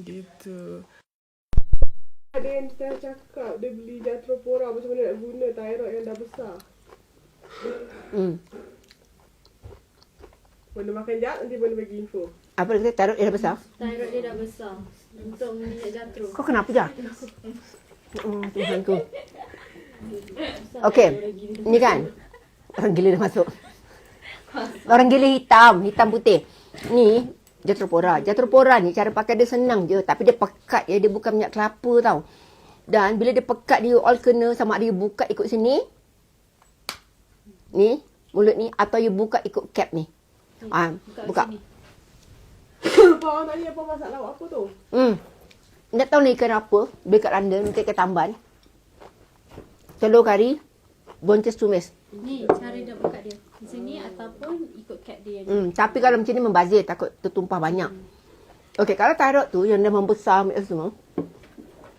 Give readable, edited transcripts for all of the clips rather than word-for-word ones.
Gitu. Ada yang tengah cakap dia beli Jatropora, macam mana nak guna thyroid yang dah besar. Boleh makan jap, nanti boleh bagi info. Apa dia kata? Tarot dia dah besar? Thyroid dia dah besar untuk minyak jatro. Kau kenapa je? Tuhanku. Okey. Ni kan. Orang gila dah masuk. Orang gila hitam putih. Ni Jatropora. Jatropora ni cara pakai dia senang je. Tapi dia pekat ya. Dia bukan minyak kelapa tau. Dan bila dia pekat dia all kena sama ada you buka ikut sini. Ni. Mulut ni. Atau you buka ikut cap ni. Buka. Apa orang tanya apa masak lawak apa tu? Nak tahu ni ikan apa? Dekat London, dekat Tamban. Telur kari, boncis tumis. Ni cara dia buka dia. Di sini ataupun ikut cap dia. Tapi kalau macam ni membazir, takut tertumpah banyak. Okey, kalau tarot tu yang dah membesar semua,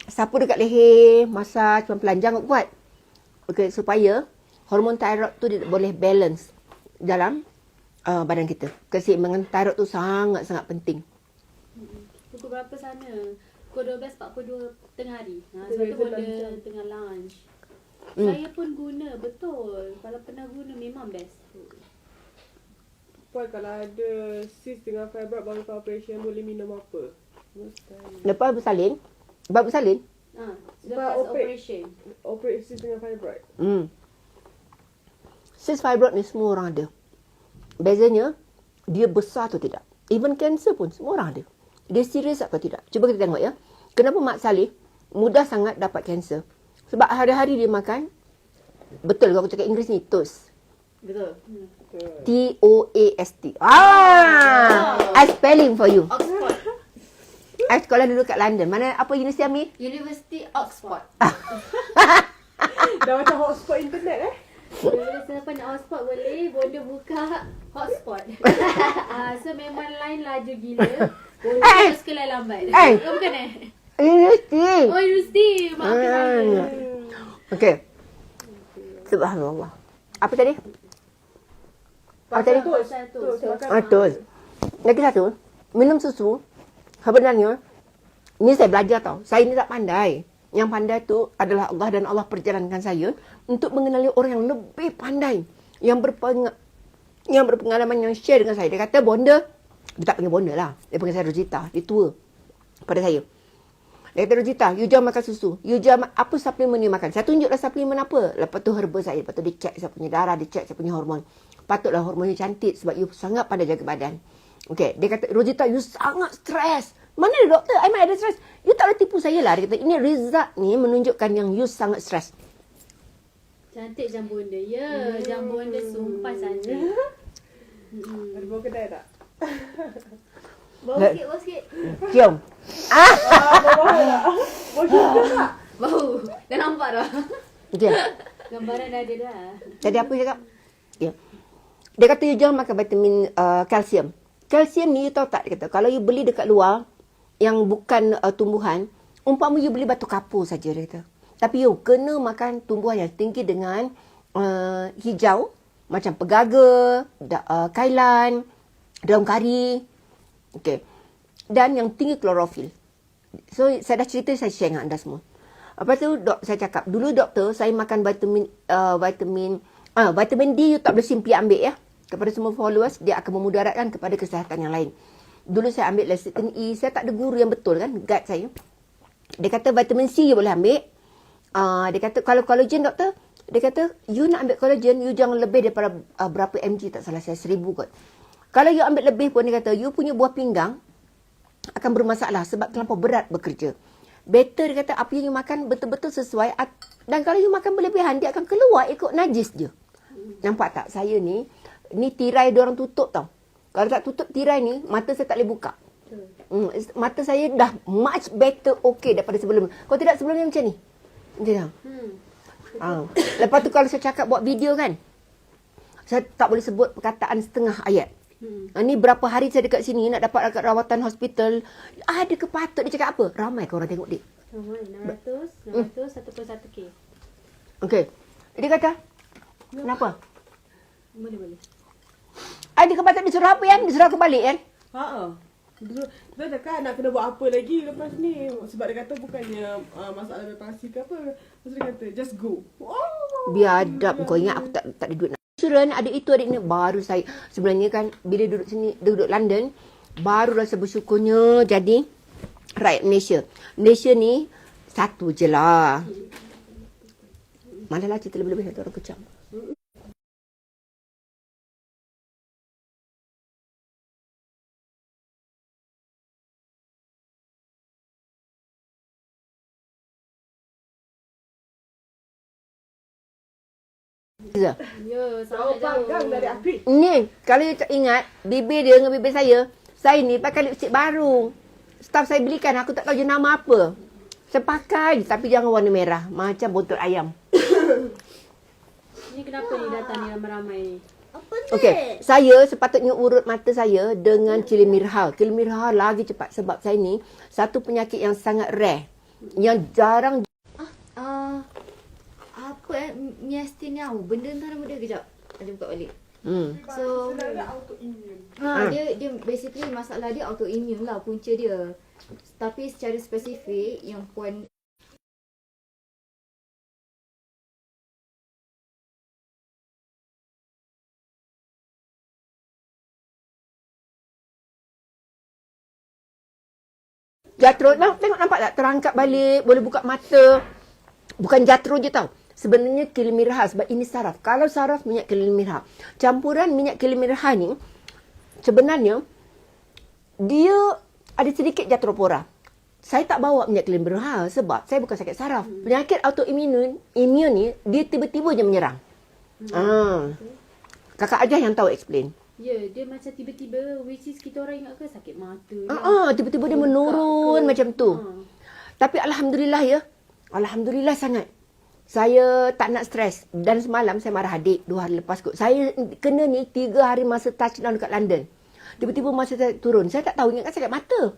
sapu dekat leher, masaj, pelan-pelan, jangan kuat. Okey, supaya hormon tarot tu dia boleh balance dalam badan kita. Keseimbangan tarot tu sangat-sangat penting. Pukul berapa sana? Pukul 12.42 tengah hari. Sebab tu boleh tengah lunch. Saya pun guna, betul. Kalau pernah guna memang best. Puan kalau ada cyst dengan fibroid baru operation boleh minum apa? Lepas bersalin, lepas bersalin, Lepas operation. Operate cyst dengan fibroid. cyst fibroid ni semua orang ada. Bezanya, dia besar atau tidak. Even cancer pun semua orang ada. Dia serius atau tidak. Cuba kita tengok ya. Kenapa Mak Saleh mudah sangat dapat kanser? Sebab hari-hari dia makan, betul kalau aku cakap Inggeris ni, toast. Betul. T-O-A-S-T. I spelling for you. Oxford. I sekolah dulu kat London. Mana apa universiti Amir? University Oxford. Dah macam hotspot internet Bila siapa nak hotspot boleh, bonda buka hotspot. So memang line laju gila. Bonda terus ke line lambat. Oh bukan Universiti. Oh universiti. Maafkan saya. Okey. Subhanallah. Apa tadi? Apa tadi? Toast. Lagi satu, minum susu. Sebenarnya, ni saya belajar tau. Saya ni tak pandai. Yang pandai tu adalah Allah dan Allah perjalankan saya untuk mengenali orang yang lebih pandai. Yang berpengalaman, yang share dengan saya. Dia kata, bonda. Dia tak panggil bonda lah. Dia panggil saya Rosita. Dia tua pada saya. Dia kata, Rosita, you jangan makan susu. You jangan, apa suplemen you makan? Saya tunjuklah suplemen apa. Lepas tu herba saya. Lepas tu dia check saya punya darah. Dia check saya punya hormon. Patutlah hormonnya cantik sebab you sangat pandai jaga badan. Okey, dia kata, Rosita, you sangat stres. Mana ada doktor? I mana ada stres. You tak boleh tipu saya lah. Dia kata, ini result ni menunjukkan yang you sangat stres. Cantik jam bonda. Ya, jam bonda sumpah cantik. Ada bau kedai tak? Bau sikit. Cium. Bau tak? Bau syurga tak? Bau. Dah nampak dah. Okey. Gambaran dah ada dah. Tadi apa dia cakap? Ya. Dia kata, you jangan makan vitamin kalsium. Kalsium ni, you tahu tak? Dia kata, kalau you beli dekat luar, yang bukan tumbuhan, umpama you beli batu kapur saja, dia kata. Tapi you kena makan tumbuhan yang tinggi dengan hijau, macam pegaga, kailan, daun kari. Okey. Dan yang tinggi klorofil. So, saya dah cerita, saya share dengan anda semua. Lepas tu, saya cakap, dulu doktor, saya makan vitamin D, you tak boleh simply ambil ya. Kepada semua followers, dia akan memudaratkan kepada kesihatan yang lain. Dulu saya ambil lecithin E, saya tak ada guru yang betul kan, guide saya. Dia kata vitamin C you boleh ambil. Dia kata kalau collagen doktor, dia kata you nak ambil collagen, you jangan lebih daripada berapa mg, tak salah saya, 1000 kot. Kalau you ambil lebih pun, dia kata you punya buah pinggang akan bermasalah sebab terlampau berat bekerja. Better, dia kata apa yang you makan betul-betul sesuai. Dan kalau you makan berlebihan, dia akan keluar ikut najis je. Nampak tak? Saya ni tirai diorang tutup tau. Kalau tak tutup tirai ni, mata saya tak boleh buka. Mata saya dah much better okay daripada sebelum. Kalau tidak sebelum ni macam ni. Macam ni. Lepas tu kalau saya cakap buat video kan, saya tak boleh sebut perkataan setengah ayat. Ni berapa hari saya dekat sini nak dapat rawatan hospital. Ada ke patut dia cakap apa? Ramai ke orang tengok dia? 600 ataupun 1K. Okey. Dia kata, kenapa? Boleh. Ada ke patut disuruh apa kan? Disuruh aku balik kan? Dia cakap nak kena buat apa lagi lepas ni. Sebab dia kata bukannya masalah privasi ke apa. Lepas dia kata just go. Biadab kau ingat aku tak ada duit nak. Insurans ada itu ada ini baru saya sebenarnya kan bila duduk sini duduk London baru rasa bersyukurnya jadi rakyat Malaysia. Malaysia ni satu je lah. Malah cerita lebih-lebih satu orang kecam. Ya, Jauh sangat panggang dari jauh. api. Ni, kalau you tak ingat, bibir dia dengan bibir saya ni pakai lipstick baru. Staff saya belikan, aku tak tahu jenama apa. Saya pakai je, tapi jangan warna merah. Macam botol ayam. Ni kenapa ni datang ni ramai-ramai ni? Okey, saya sepatutnya urut mata saya dengan Kilimirha. Kilimirha lagi cepat sebab saya ni satu penyakit yang sangat rare. Yang jarang Apa miasthenia, benda entah nama dia kejap. Ada buka balik. So Sebenarnya autoimmune. dia basically masalah dia autoimmune lah punca dia. Tapi secara spesifik yang puan jatro, tengok nampak tak? Terangkat balik, boleh buka mata. Bukan jatro je tau. Sebenarnya Kilimirha sebab ini saraf. Kalau saraf minyak Kilimirha. Campuran minyak Kilimirha ni sebenarnya dia ada sedikit jatropora. Saya tak bawa minyak Kilimirha sebab saya bukan sakit saraf. Penyakit autoimmune ni dia tiba-tiba je menyerang. Kakak Ajah yang tahu explain. Ya, dia macam tiba-tiba which is kita orang ingat ke sakit mata. Tiba-tiba dia menurun macam tu. Tapi alhamdulillah ya. Alhamdulillah sangat. Saya tak nak stres. Dan semalam saya marah adik 2 hari lepas kot. Saya kena ni 3 hari masa touchdown dekat London. Tiba-tiba masa saya turun. Saya tak tahu ingatkan sakit mata.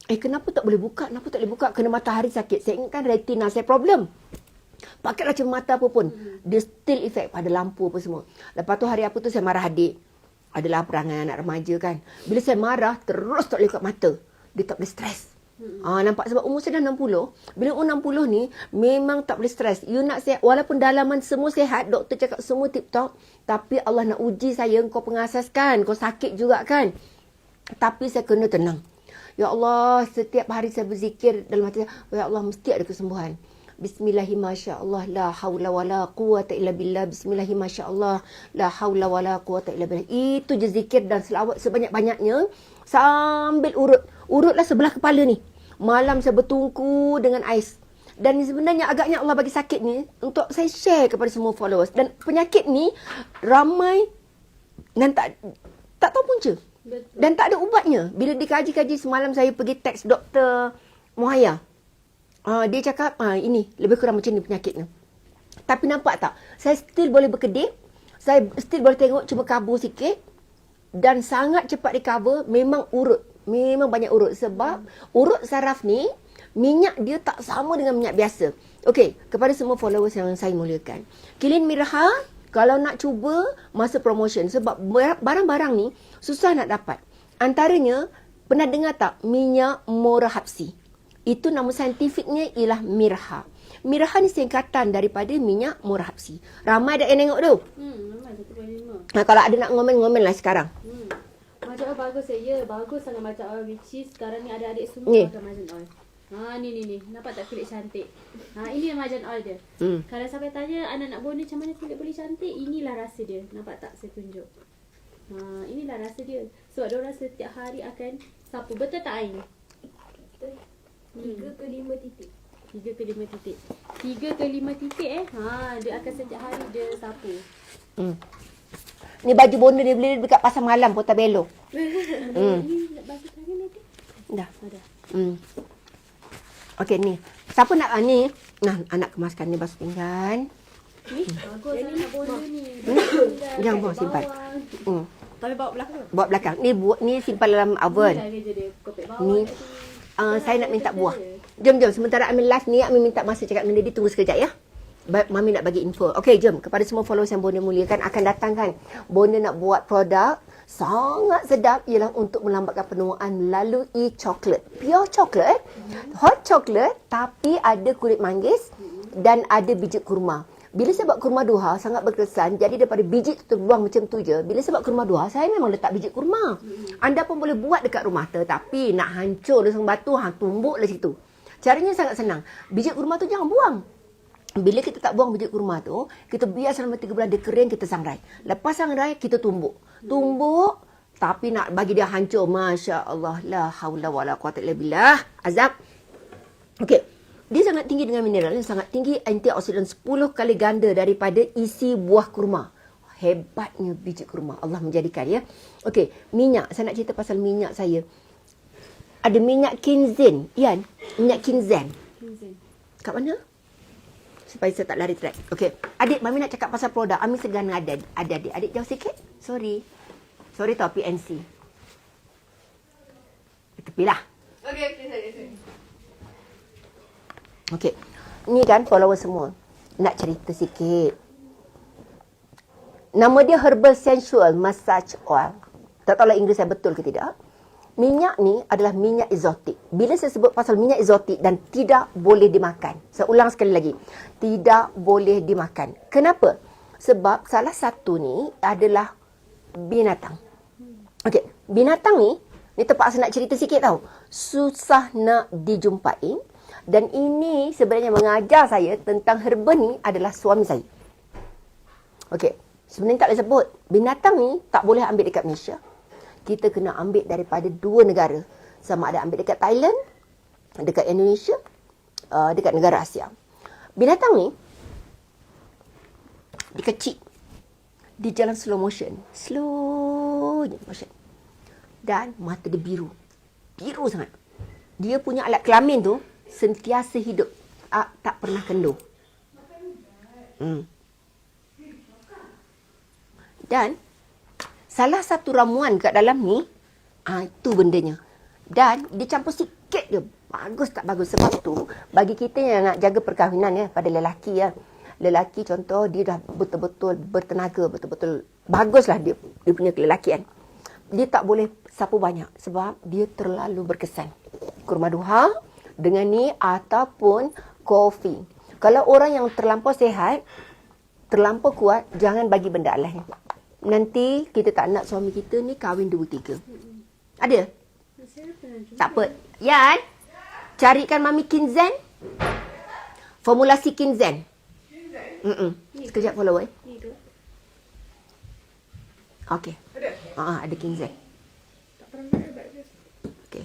Kenapa tak boleh buka? Kenapa tak boleh buka? Kena matahari sakit. Saya ingatkan retina saya problem. Pakai racun mata apa pun. Dia still effect pada lampu apa semua. Lepas tu hari apa tu saya marah adik. Adalah perangai anak remaja kan. Bila saya marah, terus tak boleh buka mata. Dia tak boleh stres. Nampak sebab umur saya dah 60. Bila umur 60 ni, memang tak boleh stres. You nak sihat, walaupun dalaman semua sihat, doktor cakap semua tip-top. Tapi Allah nak uji saya, kau pengasas kan. Kau sakit juga kan. Tapi saya kena tenang. Ya Allah, setiap hari saya berzikir dalam hati saya, ya Allah, mesti ada kesembuhan. Bismillahirrahmanirrahim. La haula wala quwata illa billah. Bismillahirrahmanirrahim. La haula wala quwata illa billah. Itu je zikir dan selawat sebanyak-banyaknya sambil urut. Urutlah sebelah kepala ni. Malam saya bertungku dengan ais. Dan sebenarnya agaknya Allah bagi sakit ni untuk saya share kepada semua followers. Dan penyakit ni ramai dan tak tahu punca. Betul. Dan tak ada ubatnya. Bila dikaji-kaji semalam saya pergi teks Dr. Muhaya. Dia cakap ini lebih kurang macam ni penyakitnya. Tapi nampak tak? Saya still boleh berkedip. Saya still boleh tengok cuba kabur sikit. Dan sangat cepat recover. Memang urut. Memang banyak urut. Sebab urut saraf ni minyak dia tak sama dengan minyak biasa. Okey, kepada semua followers yang saya muliakan. Kilimirha kalau nak cuba masa promotion. Sebab barang-barang ni susah nak dapat. Antaranya, pernah dengar tak minyak Morahapsi? Itu nama saintifiknya ialah Mirha. Mirha ni singkatan daripada minyak Morahapsi. Ramai dah yang tengok tu. Ramai 1.5. Kalau ada nak ngomen-ngomen lah sekarang. Marjan oil bagus ya. Bagus sangat marjan oil which is sekarang ni adik-adik semua Ni. pakai marjan oil. Ni. Nampak tak kulit cantik? Ini marjan oil dia. Kalau sampai tanya anak nak bonda macam mana kulit boleh cantik, inilah rasa dia. Nampak tak saya tunjuk? Inilah rasa dia. Sebab diorang setiap hari akan sapu. Betul tak Ain? 3 ke 5 titik. 3 ke 5 titik. 3 ke 5 titik dia akan setiap hari dia sapu. Ni baju bonda dia beli dekat pasar malam Portobello. Ini basuh tangan nanti. Dah. Ada. Okey ni. Siapa nak ni? Nah, anak kemaskan ni basuh pinggan. Bagus sangat bonda ni. Jangan buang, simpan. Tapi bawa belakang. Bawa belakang. Ni simpan dalam oven. Ni. Saya nak minta buah. Jom. Sementara Amin live ni, Amin minta masa cakap dengan dia. Tunggu sekejap ya. Mami nak bagi info. Okey, jom. Kepada semua followers yang Bonda muliakan, akan datang kan. Bonda nak buat produk sangat sedap ialah untuk melambatkan penuaan melalui coklat. Pure coklat, hot coklat tapi ada kulit manggis dan ada biji kurma. Bila saya buat kurma duha sangat berkesan. Jadi daripada biji tu terbuang macam tu je. Bila saya buat kurma duha, saya memang letak biji kurma. Anda pun boleh buat dekat rumah, tetapi nak hancur lesung batu, tumbuklah situ. Caranya sangat senang. Biji kurma tu jangan buang. Bila kita tak buang biji kurma tu, kita biar selama 3 bulan dia kering, kita sangrai. Lepas sangrai, kita tumbuk. Tumbuk, tapi nak bagi dia hancur. Masya Allah. La hawla wa la quwata illa billah. Azab. Okey. Dia sangat tinggi dengan mineral. Dia sangat tinggi. Antioksidan 10 kali ganda daripada isi buah kurma. Hebatnya biji kurma. Allah menjadikan ya. Okey. Minyak. Saya nak cerita pasal minyak saya. Ada minyak kinzen. Ian, minyak kinzen. Kat mana? Supaya saya tak lari track. Okey. Adik, Mami nak cakap pasal produk. Ami segan dengan adik. Adik jauh sikit. Sorry tau PNC. Tepilah. Okey. Okey. Ni kan follower semua. Nak cerita sikit. Nama dia Herbal Sensual Massage Oil. Tak tahulah Inggeris saya betul ke tidak. Minyak ni adalah minyak eksotik. Bila saya sebut pasal minyak eksotik dan tidak boleh dimakan. Saya ulang sekali lagi. Tidak boleh dimakan. Kenapa? Sebab salah satu ni adalah binatang. Okey, binatang ni terpaksa nak cerita sikit tau. Susah nak dijumpai. Dan ini sebenarnya mengajar saya tentang herba ni adalah suami saya. Okey, sebenarnya tak boleh sebut. Binatang ni tak boleh ambil dekat Malaysia. Kita kena ambil daripada 2 negara. Sama ada ambil dekat Thailand, dekat Indonesia, dekat negara Asia. Binatang ni, dia kecil. Dia jalan slow motion. Slow motion. Dan mata dia biru. Biru sangat. Dia punya alat kelamin tu sentiasa hidup. Tak pernah kendur. Dan salah satu ramuan kat dalam ni, itu bendanya. Dan dia campur sikit je. Bagus tak bagus. Sebab tu, bagi kita yang nak jaga perkahwinan ya, pada lelaki ya. Lelaki contoh, dia dah betul-betul bertenaga, betul-betul baguslah dia punya kelelakian. Dia tak boleh sapu banyak sebab dia terlalu berkesan. Kurma duha dengan ni ataupun kopi. Kalau orang yang terlampau sihat, terlampau kuat, jangan bagi benda lain. Nanti kita tak nak suami kita ni kahwin 2-3. Ada? Tak apa. Yan, carikan Mami Kinzen. Formulasi Kinzen. Sekejap follow Ni tu. Okey. Ada? Ada Kinzen. Tak pernah pakai bag. Okey.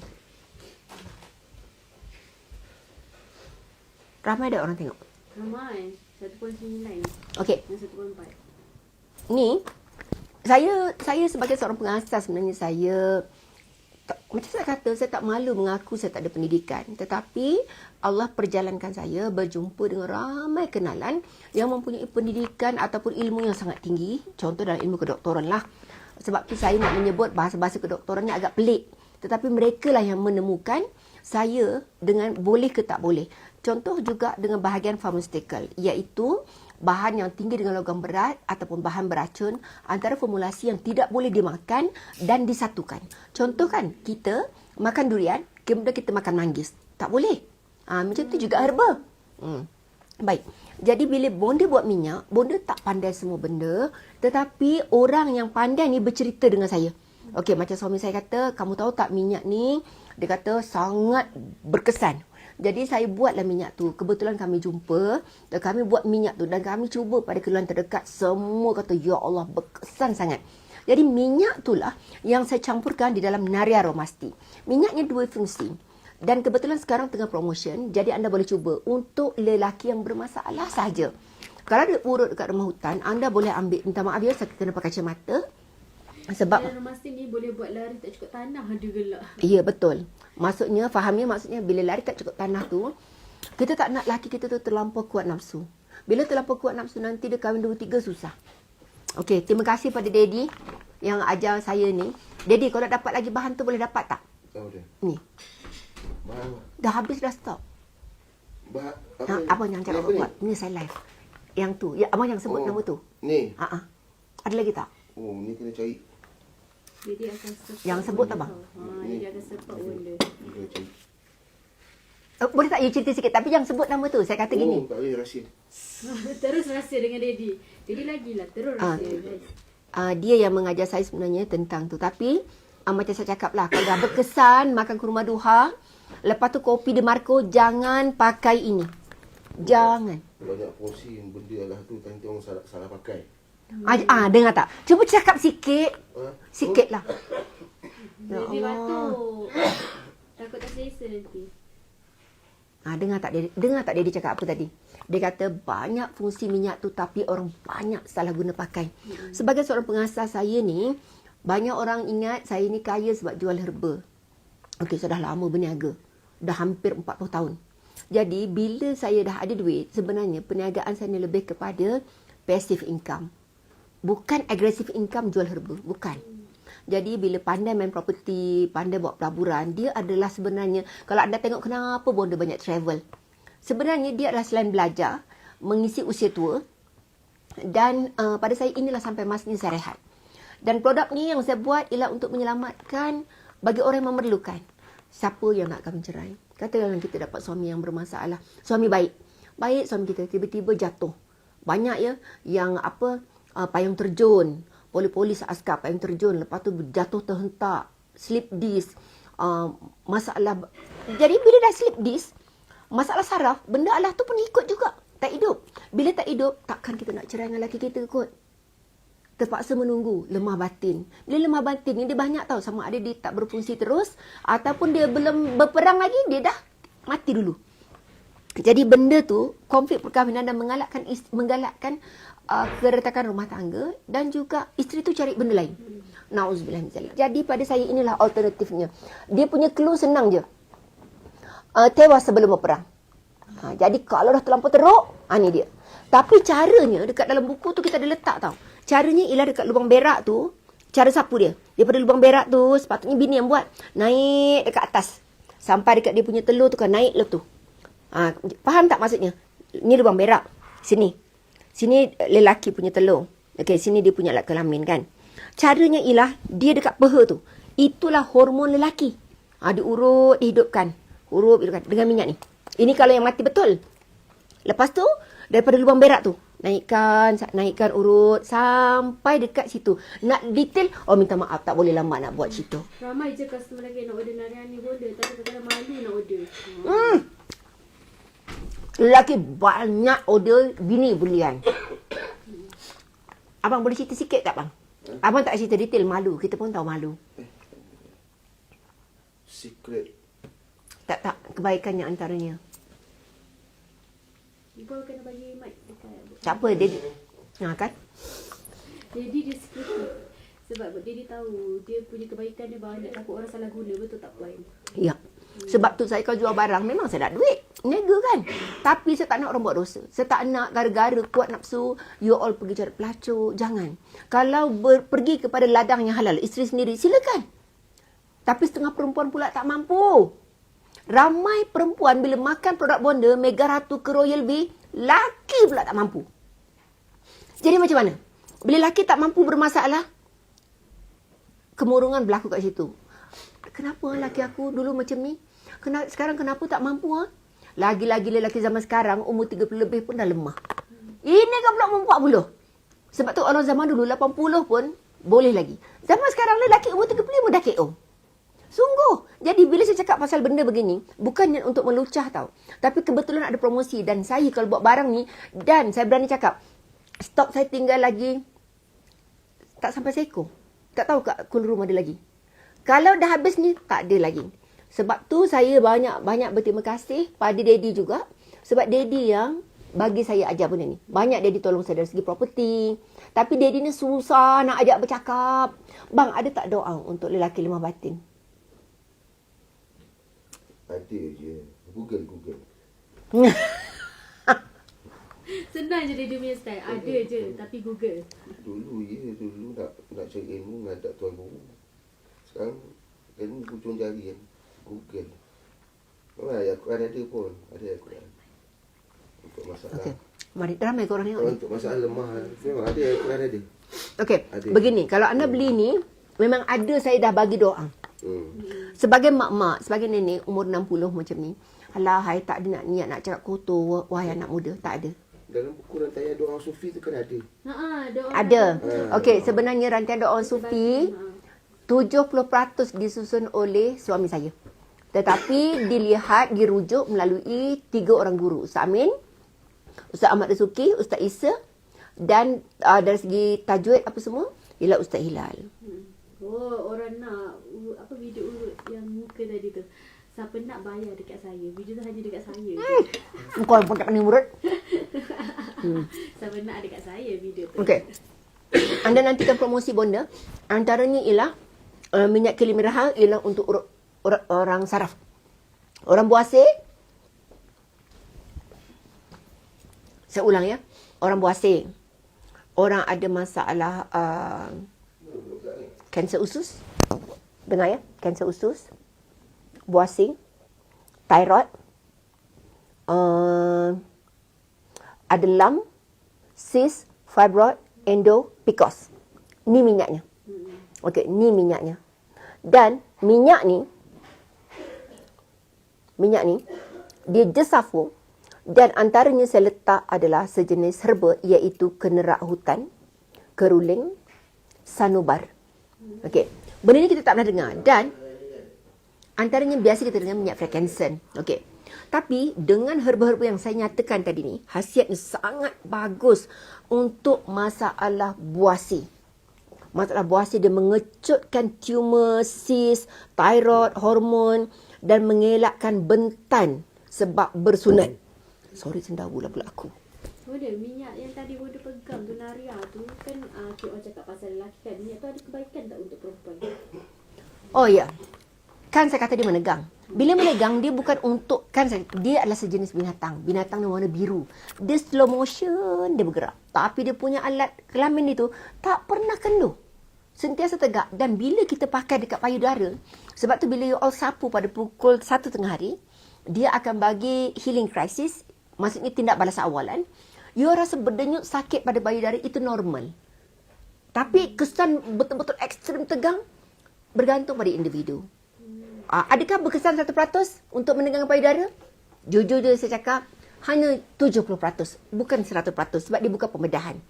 Ramai ada orang tengok. Ramai. 1.9. Okey. Yang 1.4. Ni saya sebagai seorang pengasas sebenarnya macam saya kata, saya tak malu mengaku saya tak ada pendidikan. Tetapi Allah perjalankan saya berjumpa dengan ramai kenalan yang mempunyai pendidikan ataupun ilmu yang sangat tinggi. Contoh dalam ilmu kedoktoran lah. Sebab tu saya nak menyebut bahasa-bahasa kedoktoran ni agak pelik. Tetapi mereka lah yang menemukan saya dengan boleh ke tak boleh. Contoh juga dengan bahagian pharmaceutical, iaitu bahan yang tinggi dengan logam berat ataupun bahan beracun, antara formulasi yang tidak boleh dimakan dan disatukan. Contoh kan, kita makan durian, kemudian kita makan manggis. Tak boleh. Macam tu juga herba. Baik. Jadi bila Bonda buat minyak, Bonda tak pandai semua benda, tetapi orang yang pandai ni bercerita dengan saya. Okey, macam suami saya kata, kamu tahu tak minyak ni, dia kata sangat berkesan. Jadi saya buatlah minyak tu. Kebetulan kami jumpa dan kami buat minyak tu dan kami cuba pada keluarga terdekat. Semua kata, ya Allah, berkesan sangat. Jadi minyak itulah yang saya campurkan di dalam Naria Romasti. Minyaknya 2 fungsi. Dan kebetulan sekarang tengah promotion. Jadi anda boleh cuba untuk lelaki yang bermasalah saja. Kalau ada urut dekat rumah hutan, anda boleh ambil. Minta maaf ya, saya kena pakai kacamata. Sebab Naria Romasti ni boleh buat lari tak cukup tanah juga lah. ya, betul. Maksudnya bila lari tak cukup tanah tu, kita tak nak laki kita tu terlampau kuat nafsu. Bila terlampau kuat nafsu, nanti dia kahwin 2-3 susah. Okey, terima kasih pada Daddy yang ajar saya ni. Daddy, kalau dapat lagi bahan tu boleh dapat tak? Tahu dia. Ni. Bahan Dah habis dah stop. apa? Apa yang cakap buat? Ni saya live. Yang tu. Ya, abang yang sebut nama tu. Ni. Ada lagi tak? Oh, ni kena cari. Jadi akan support. Yang sebut tak, bang? Jadi akan support benda. Ni kena cari. Boleh tak you cerita sikit? Tapi yang sebut nama tu. Saya kata gini. Tak boleh rahsia. Terus rahsia dengan Daddy. Jadi lagilah terus rahsia guys. Dia yang mengajar saya sebenarnya tentang tu. Tapi macam saya cakap lah, kalau dah berkesan makan kurma duha, lepas tu kopi de Marco, jangan pakai ini. Jangan. Banyak porsi benda lah tu, nanti orang salah pakai. Dengar tak? Cuba cakap sikit. Sikit lah. Ya Daddy Allah. batuk. Takut tak selesa nanti. Dengar tak dia cakap apa tadi? Dia kata banyak fungsi minyak tu tapi orang banyak salah guna pakai. Sebagai seorang pengasas saya ni, banyak orang ingat saya ni kaya sebab jual herba. Okey, saya dah lama berniaga. Dah hampir 40 tahun. Jadi, bila saya dah ada duit, sebenarnya perniagaan saya ni lebih kepada passive income. Bukan aggressive income jual herba. Bukan. Jadi, bila pandai main property, pandai buat pelaburan, dia adalah sebenarnya, kalau anda tengok kenapa bonda banyak travel. Sebenarnya, dia adalah selain belajar, mengisi usia tua, dan pada saya inilah sampai masa ni saya rehat. Dan produk ni yang saya buat ialah untuk menyelamatkan bagi orang yang memerlukan. Siapa yang nak kahwin cerai? Katakanlah kita dapat suami yang bermasalah. Suami baik. Baik suami kita tiba-tiba jatuh. Banyak ya yang payung terjun. Polis askar payung terjun. Lepas tu jatuh terhentak. Slip disc. Masalah. Jadi bila dah slip disc, masalah saraf, benda Allah tu pun ikut juga. Tak hidup. Bila tak hidup, takkan kita nak cerai dengan lelaki kita kot. Terpaksa menunggu, lemah batin. Bila lemah batin ni dia banyak tahu sama ada dia tak berfungsi terus ataupun dia belum berperang lagi, dia dah mati dulu. Jadi benda tu, konflik perkahwinan dan menggalakkan keretakan rumah tangga dan juga isteri tu cari benda lain. Nauzubillah min zalik. Jadi pada saya inilah alternatifnya. Dia punya clue senang je. Tewas sebelum berperang. Jadi kalau dah terlampau teruk, ni dia. Tapi caranya dekat dalam buku tu kita ada letak tau. Caranya ialah dekat lubang berak tu, cara sapu dia. Daripada lubang berak tu, sepatutnya bini yang buat. Naik dekat atas. Sampai dekat dia punya telur tu kan, naik le tu. Faham tak maksudnya? Ni lubang berak. Sini. Sini lelaki punya telur. Okey, sini dia punya alat kelamin kan. Caranya ialah, dia dekat peha tu. Itulah hormon lelaki. Diurut, dihidupkan. Urut, hidupkan. Dengan minyak ni. Ini kalau yang mati betul. Lepas tu, daripada lubang berak tu, naikkan urut sampai dekat situ. Nak detail, minta maaf tak boleh lama nak buat situ. Ramai je customer lagi nak order nariani bonda tapi kadang-kadang malu nak order. Lelaki banyak order bini belian. Abang boleh cerita sikit tak bang? Abang tak cerita detail, malu. Kita pun tahu malu. Secret. Tak kebaikannya antaranya. Ibu kena bagi mic dekat. Siapa dia? Kan? Jadi dia secretive. Sebab Daddy tahu dia punya kebaikan dia banyak, takut orang salah guna, betul tak Puan? Ya. Sebab tu saya kalau jual barang memang saya nak duit. Niaga kan. Tapi saya tak nak orang buat dosa. Saya tak nak gara-gara kuat nafsu you all pergi cari pelacur. Jangan. Kalau pergi kepada ladang yang halal, isteri sendiri, silakan. Tapi setengah perempuan pula tak mampu. Ramai perempuan bila makan produk bonda, Mega Ratu ke Royal Bee, laki pula tak mampu. Jadi macam mana? Bila laki tak mampu bermasalah, kemurungan berlaku kat situ. Kenapa laki aku dulu macam ni? Sekarang kenapa tak mampu? Lagi-lagi lelaki zaman sekarang, umur 30 lebih pun dah lemah. Ini kan pula umur 40. Sebab tu orang zaman dulu 80 pun boleh lagi. Zaman sekarang lelaki umur 35 dah KO. Sungguh. Jadi bila saya cakap pasal benda begini, bukannya untuk melucah tau. Tapi kebetulan ada promosi dan saya kalau buat barang ni, dan saya berani cakap, stok saya tinggal lagi tak sampai seekor. Tak tahu kat cool room ada lagi. Kalau dah habis ni, tak ada lagi. Sebab tu saya banyak berterima kasih pada Daddy juga. Sebab Daddy yang bagi saya ajar benda ni. Banyak Daddy tolong saya dari segi property. Tapi Daddy ni susah nak ajak bercakap. Bang, ada tak doa untuk lelaki lemah batin? Ada je. Google. Senang je dia punya style. Ada je tapi Google. Dulu nak cari ilmu ngadak tuan guru. Sekarang ilmu hujung jari kan. Google. Memang Al-Quran ada pun. Ada Al-Quran. Untuk masalah. Okay. Mari ramai korang tengok Kalau ni. untuk masalah lemah, memang ada, Quran ada. Okey, Ada. begini. Kalau anda beli ni, memang ada saya dah bagi doa. Sebagai mak-mak, sebagai nenek umur 60 macam ni. Alah, hai tak ada nak niat nak cakap kotor, wahai anak muda. Tak ada. Dalam buku rantaian doa sufi tu kan ada. Doa Ada. Okey, sebenarnya rantian doa sufi 70% disusun oleh suami saya. Tetapi dilihat, dirujuk melalui 3 orang guru. Ustaz Amin, Ustaz Ahmad Dasuki, Ustaz Isa dan dari segi tajwid apa semua, ialah Ustaz Hilal. Oh, orang nak apa video urut yang muka tadi tu. Siapa nak bayar dekat saya. Video tu hanya dekat saya. Kau pun tak pandai murid. Siapa nak dekat saya video tu. Okey. Anda nantikan promosi bonda. Antaranya ialah minyak kelima rahang ialah untuk orang saraf. Orang buasir. Saya ulang ya. Orang buasir. Orang ada masalah kanser usus. Dengar ya. Kanser usus. Buasing. Thyroid. Ada lump. Cyst. Fibroid. Endo. PCOS. Ni minyaknya. Okey, ni minyaknya. Dan minyak ni dia jesafo dan antaranya saya letak adalah sejenis herba iaitu kenerak hutan, keruling, sanubar. Okey. Benda ni kita tak pernah dengar dan antaranya biasa kita dengar minyak frankincense. Okey. Tapi dengan herba-herba yang saya nyatakan tadi ni, khasiatnya sangat bagus untuk masalah buasir. Masalah buasir dia mengecutkan tumor, cyst, thyroid, hormon dan mengelakkan bentan sebab bersunat. Sorry cendawu lah pula aku. Bonda, minyak yang tadi Bonda pegang tu Naria tu kan orang cakap pasal lelaki kan. Minyak tu ada kebaikan tak untuk perempuan? Oh ya. Kan saya kata dia menegang. Bila menegang dia bukan untuk, kan dia adalah sejenis binatang. Binatang yang warna biru. Dia slow motion dia bergerak. Tapi dia punya alat kelamin itu tak pernah kendur. Sentiasa tegak. Dan bila kita pakai dekat payudara, sebab tu bila you all sapu pada pukul 1 tengah hari, dia akan bagi healing crisis. Maksudnya tindak balas awalan. You rasa berdenyut sakit pada payudara itu normal. Tapi kesan betul-betul ekstrim tegang bergantung pada individu. Adakah berkesan 100% untuk menegangkan payudara? Jujur je saya cakap, hanya 70%. Bukan 100% sebab dia bukan pembedahan.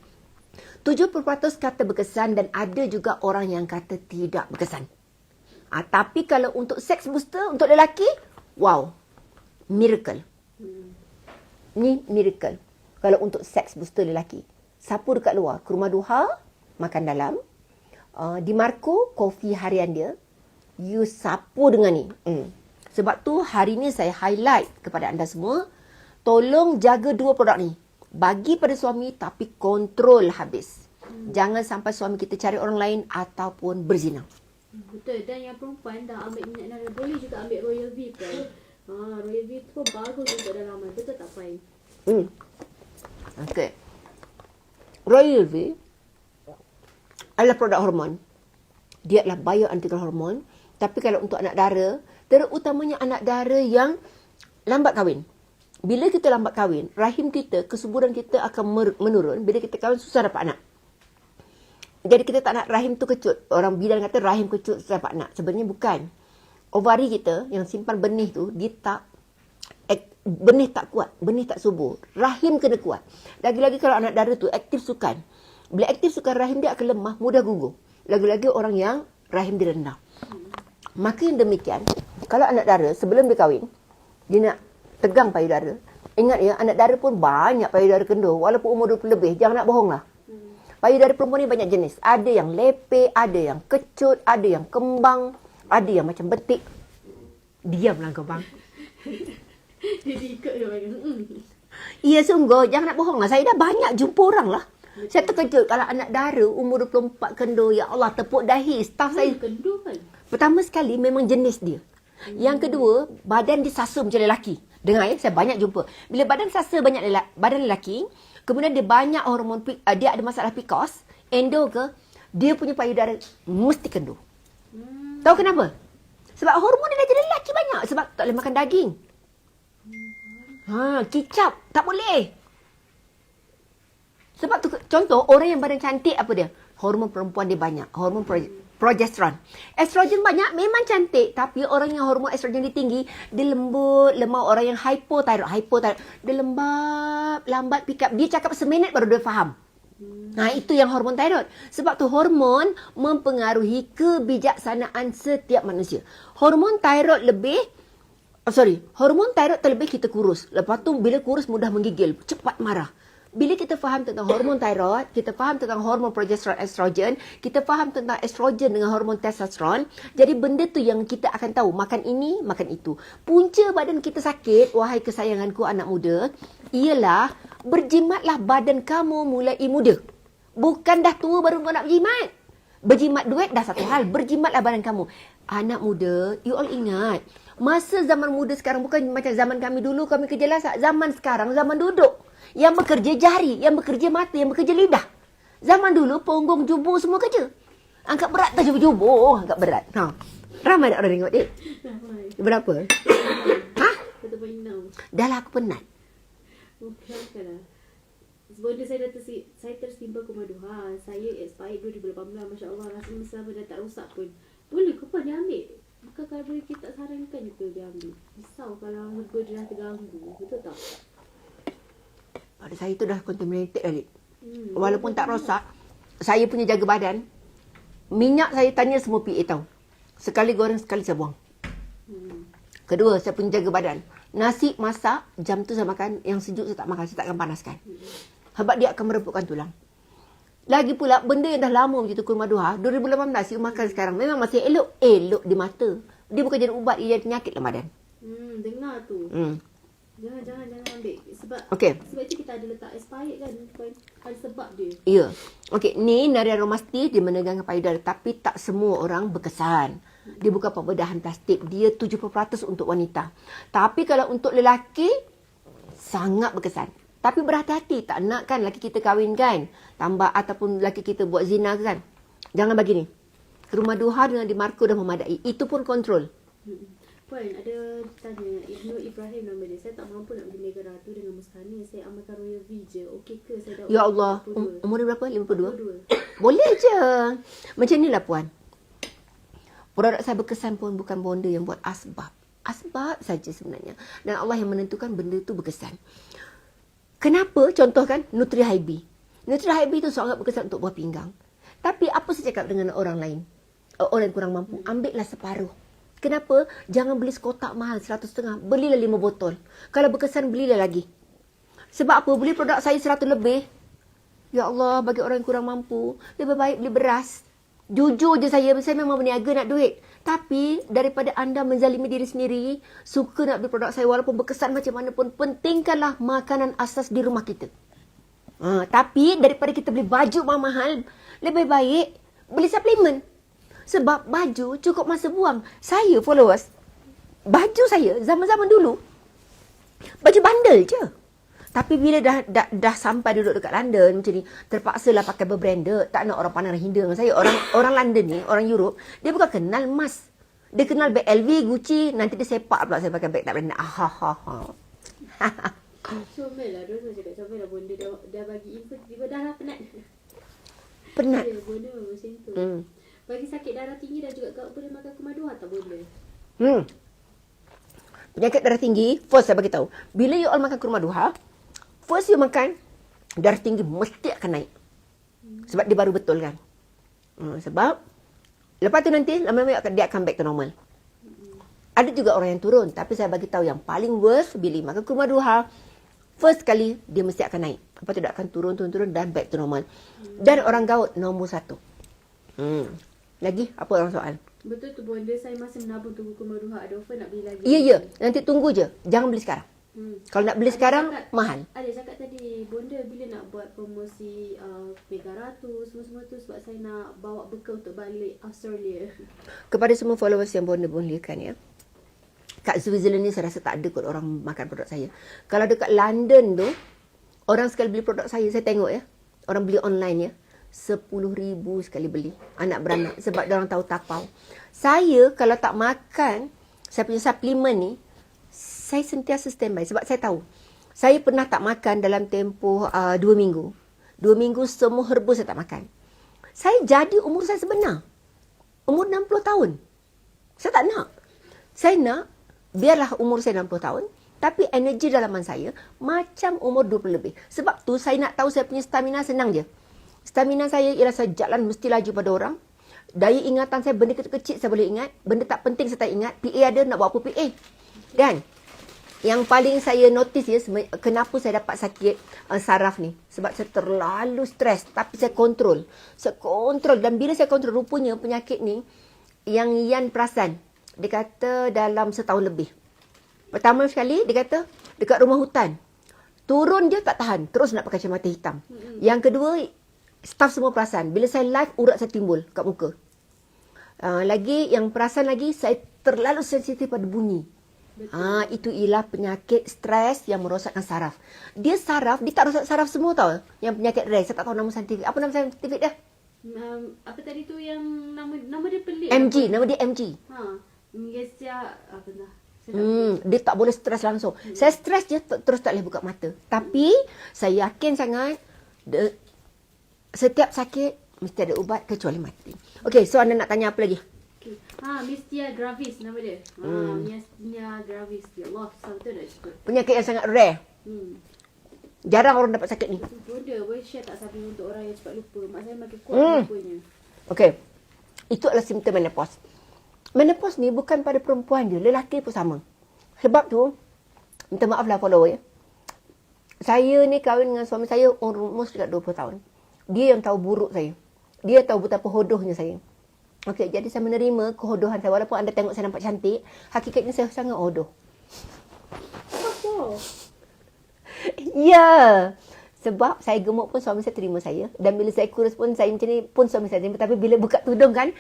70% kata berkesan dan ada juga orang yang kata tidak berkesan. Tapi kalau untuk sex booster untuk lelaki, wow, miracle. Ni miracle. Kalau untuk sex booster lelaki. Sapu dekat luar, ke rumah duha, makan dalam. Di Marco, kopi harian dia. You sapu dengan ni. Sebab tu hari ni saya highlight kepada anda semua. Tolong jaga 2 produk ni. Bagi pada suami tapi kontrol habis. Jangan sampai suami kita cari orang lain ataupun berzina. Betul. Dan yang perempuan dah ambil minyak Naria, boleh juga ambil Royal V kan. Royal V tu pun bagus untuk dalaman. Betul tak Fai? Okey. Royal V adalah produk hormon. Dia adalah bioidentical hormon. Tapi kalau untuk anak dara, terutamanya anak dara yang lambat kahwin. Bila kita lambat kahwin, rahim kita, kesuburan kita akan menurun. Bila kita kahwin, susah dapat anak. Jadi kita tak nak rahim tu kecut. Orang bidan kata rahim kecut susah dapat anak. Sebenarnya bukan. Ovari kita yang simpan benih tu, dia tak, benih tak kuat. Benih tak subur. Rahim kena kuat. Lagi-lagi kalau anak dara tu aktif sukan. Bila aktif sukan, rahim dia akan lemah, mudah gugur. Lagi-lagi orang yang rahim dia rendah. Maka yang demikian, kalau anak dara sebelum dia kahwin, dia nak tegang payudara. Ingat ya, anak dara pun banyak payudara kendur. Walaupun umur 20 lebih, jangan nak bohong lah. Payudara perempuan ni banyak jenis. Ada yang lepek, ada yang kecut, ada yang kembang, ada yang macam betik. Diamlah kau bang. Jadi ikut je bang. Ya sungguh, jangan nak bohong lah. Saya dah banyak jumpa orang lah. Saya terkejut kalau anak dara umur 24 kendur. Ya Allah, tepuk dahi. Staff saya. Kendur kan? Pertama sekali memang jenis dia. Yang kedua, badan dia sasa macam lelaki. Dengar ya, saya banyak jumpa. Bila badan sasa banyak badan lelaki, kemudian dia banyak hormon, dia ada masalah PCOS, endo ke, dia punya payudara mesti kendur. Tahu kenapa? Sebab hormon dia dah jadi lelaki banyak. Sebab tak boleh makan daging. Kicap. Tak boleh. Sebab tu, contoh, orang yang badan cantik apa dia? Hormon perempuan dia banyak. Hormon progesteron. Estrogen banyak, memang cantik. Tapi orang yang hormon estrogen dia tinggi, dia lembut, lemah. Orang yang hypothyroid, dia lambat pick up. Dia cakap seminit baru dia faham. Nah, itu yang hormon thyroid. Sebab tu hormon mempengaruhi kebijaksanaan setiap manusia. Hormon thyroid hormon thyroid terlebih kita kurus. Lepas tu bila kurus mudah menggigil, cepat marah. Bila kita faham tentang hormon thyroid, kita faham tentang hormon progesteron estrogen, kita faham tentang estrogen dengan hormon testosteron, jadi benda tu yang kita akan tahu, makan ini, makan itu. Punca badan kita sakit, wahai kesayanganku anak muda, ialah berjimatlah badan kamu mulai muda. Bukan dah tua baru kau nak berjimat. Berjimat duit dah satu hal, berjimatlah badan kamu. Anak muda, you all ingat, masa zaman muda sekarang bukan macam zaman kami dulu, kami kerja lasak. Zaman sekarang, zaman duduk. Yang bekerja jari, yang bekerja mata, yang bekerja lidah. Zaman dulu, punggung, jubur semua kerja. Angkat berat tak jubur, angkat berat. Ha. Ramai tak orang tengok, Dik? Berapa? Ha? 1.6. Dah lah aku penat. Bukan lah. Bonda saya saya tersimpan Kumaduha. Saya expired 2018. Masya Allah, rasanya selama dah tak rosak pun. Boleh ke apa dia ambil? Bukan kalau boleh kita sarankan je dia ambil. Risau kalau harga dia dah terganggu. Betul tak? Pada saya tu dah contaminated kali. Walaupun tak rosak, saya punya jaga badan. Minyak saya tanya semua PA tahu. Sekali goreng, sekali saya buang. Kedua, saya punya jaga badan. Nasi masak, jam tu saya makan. Yang sejuk saya tak makan, saya takkan panaskan. Sebab dia akan mereputkan tulang. Lagi pula, benda yang dah lama macam tu kurma duha, 2018 you makan sekarang, memang masih elok di mata. Dia bukan jadi ubat, dia jadi penyakit dalam badan. Dengar tu. Jangan ambil. Sebab itu kita ada letak expired kan. Ada sebab dia. Ya. Okey, ni Naria Romasti dia menegangkan payudara, tapi tak semua orang berkesan. Dia bukan pembedahan plastik. Dia 70% untuk wanita. Tapi kalau untuk lelaki, sangat berkesan. Tapi berhati-hati. Tak nak kan lelaki kita kahwin kan. Tambah ataupun lelaki kita buat zina kan. Jangan bagi ni. Rumah duha dengan di Marco dah memadai. Itu pun kontrol. Puan, ada tanya. Ibnu Ibrahim nama dia. Saya tak mampu nak beli negara tu dengan Mustani. Saya amalkan Royal V je. Okey ke? Saya dah Ya Allah. Umur dia berapa? 52. Boleh je. Macam ni lah puan. Produk saya berkesan pun bukan bonda yang buat asbab. Asbab saja sebenarnya. Dan Allah yang menentukan benda tu berkesan. Kenapa? Contoh kan, Nutri High B. Nutri High B tu sangat berkesan untuk buah pinggang. Tapi apa saya cakap dengan orang lain? Orang yang kurang mampu. Ambillah separuh. Kenapa? Jangan beli sekotak mahal, 100.5. Belilah 5 botol. Kalau berkesan, belilah lagi. Sebab apa? Beli produk saya 100 lebih. Ya Allah, bagi orang yang kurang mampu, lebih baik beli beras. Jujur je saya memang berniaga nak duit. Tapi daripada anda menzalimi diri sendiri, suka nak beli produk saya walaupun berkesan macam mana pun, pentingkanlah makanan asas di rumah kita. Tapi daripada kita beli baju mahal-mahal, lebih baik beli suplemen. Sebab baju cukup masa buang. Saya followers, baju saya zaman-zaman dulu, baju bandel je. Tapi bila dah sampai duduk dekat London macam ni, terpaksalah pakai berbranded. Tak nak orang pandang rendah dengan saya. Orang London ni, orang Europe, dia bukan kenal emas. Dia kenal beg LV, Gucci, nanti dia sepak pula saya pakai beg tak branded. Comel lah. Dia cakap comel lah. Bonda dah bagi info. Tiba dah lah penat. Penat. Ya, bonda memang macam tu. Bagi sakit darah tinggi dan juga kau boleh makan Kumaduha tak bonda? Penyakit darah tinggi, first saya bagi tahu. Bila you all makan kurma duha, first you makan, darah tinggi mesti akan naik. Sebab dia baru betul kan. Sebab, lepas tu nanti, lama-lama dia akan back to normal. Ada juga orang yang turun. Tapi saya bagi tahu yang paling worst, bila makan kurma duha, first kali, dia mesti akan naik. Lepas tu dia akan turun dan back to normal. Dan orang gaut, nombor 1. Lagi, apa orang soal? Betul tu bonda, saya masih menabung tunggu Kumaduha. Ada offer nak beli lagi. Ya. Nanti tunggu je. Jangan beli sekarang. Kalau nak beli sekarang, mahal. Ada cakap tadi, bonda bila nak buat promosi Mega Ratu, semua-semua tu sebab saya nak bawa bekal untuk balik Australia. Kepada semua followers yang bonda muliakan ya. Kat Switzerland ni saya rasa tak ada kot orang makan produk saya. Kalau dekat London tu, orang sekali beli produk saya tengok ya. Orang beli online ya. 10,000 sekali beli. Anak beranak. Sebab dia orang tahu tapau. Saya kalau tak makan, saya punya suplemen ni, saya sentiasa standby sebab saya tahu. Saya pernah tak makan dalam tempoh 2 minggu. 2 minggu semua herbu saya tak makan. Saya jadi umur saya sebenar. Umur 60 tahun. Saya tak nak. Saya nak, biarlah umur saya 60 tahun, tapi energi dalaman saya macam umur 20 lebih. Sebab tu saya nak tahu saya punya stamina senang je. Stamina saya ialah saya jalan mesti laju pada orang. Daya ingatan saya benda kecil-kecil saya boleh ingat. Benda tak penting saya tak ingat. PA ada, nak buat apa PA. Kan? Yang paling saya notice ya, kenapa saya dapat sakit saraf ni. Sebab saya terlalu stres. Tapi saya kontrol. Saya kontrol. Dan bila saya kontrol, rupanya penyakit ni, yang Yan perasan. Dia kata dalam setahun lebih. Pertama sekali, dia kata dekat rumah hutan. Turun je tak tahan. Terus nak pakai kacamata hitam. Yang kedua, staff semua perasan. Bila saya live, urat saya timbul kat muka. Lagi, yang perasan lagi, saya terlalu sensitif pada bunyi. Itu ialah penyakit stres yang merosakkan saraf. Dia tak rosak saraf semua tau. Yang penyakit stres. Saya tak tahu nama saintifik. Apa nama saintifik dia? Apa tadi tu yang nama dia pelik? MG. Nama dia MG. Menggesia apa dah? Dia tak boleh stres langsung. Saya stres je terus tak boleh buka mata. Tapi saya yakin sangat setiap sakit mesti ada ubat kecuali mati. Okey, so anda nak tanya apa lagi? Okay. Mistia gravis nama dia. Mistia gravis. Ya Allah, betul dah sebut. Penyakit yang sangat rare. Jarang orang dapat sakit ni. Bonda boleh share tak sabi untuk orang yang cepat lupa. Mak saya makin kuat lupanya. Okey. Itu adalah simptom menopause. Menopause ni bukan pada perempuan je, lelaki pun sama. Sebab tu, minta maaf lah follower ya. Saya ni kahwin dengan suami saya umur dekat 20 tahun. Dia yang tahu buruk saya. Dia tahu betapa hodohnya saya. Okey, jadi saya menerima kehodohan saya. Walaupun anda tengok saya nampak cantik, hakikatnya saya sangat hodoh. Apa? Ya. Sebab saya gemuk pun suami saya terima saya. Dan bila saya kurus pun saya macam ni pun suami saya terima. Tapi bila buka tudung kan,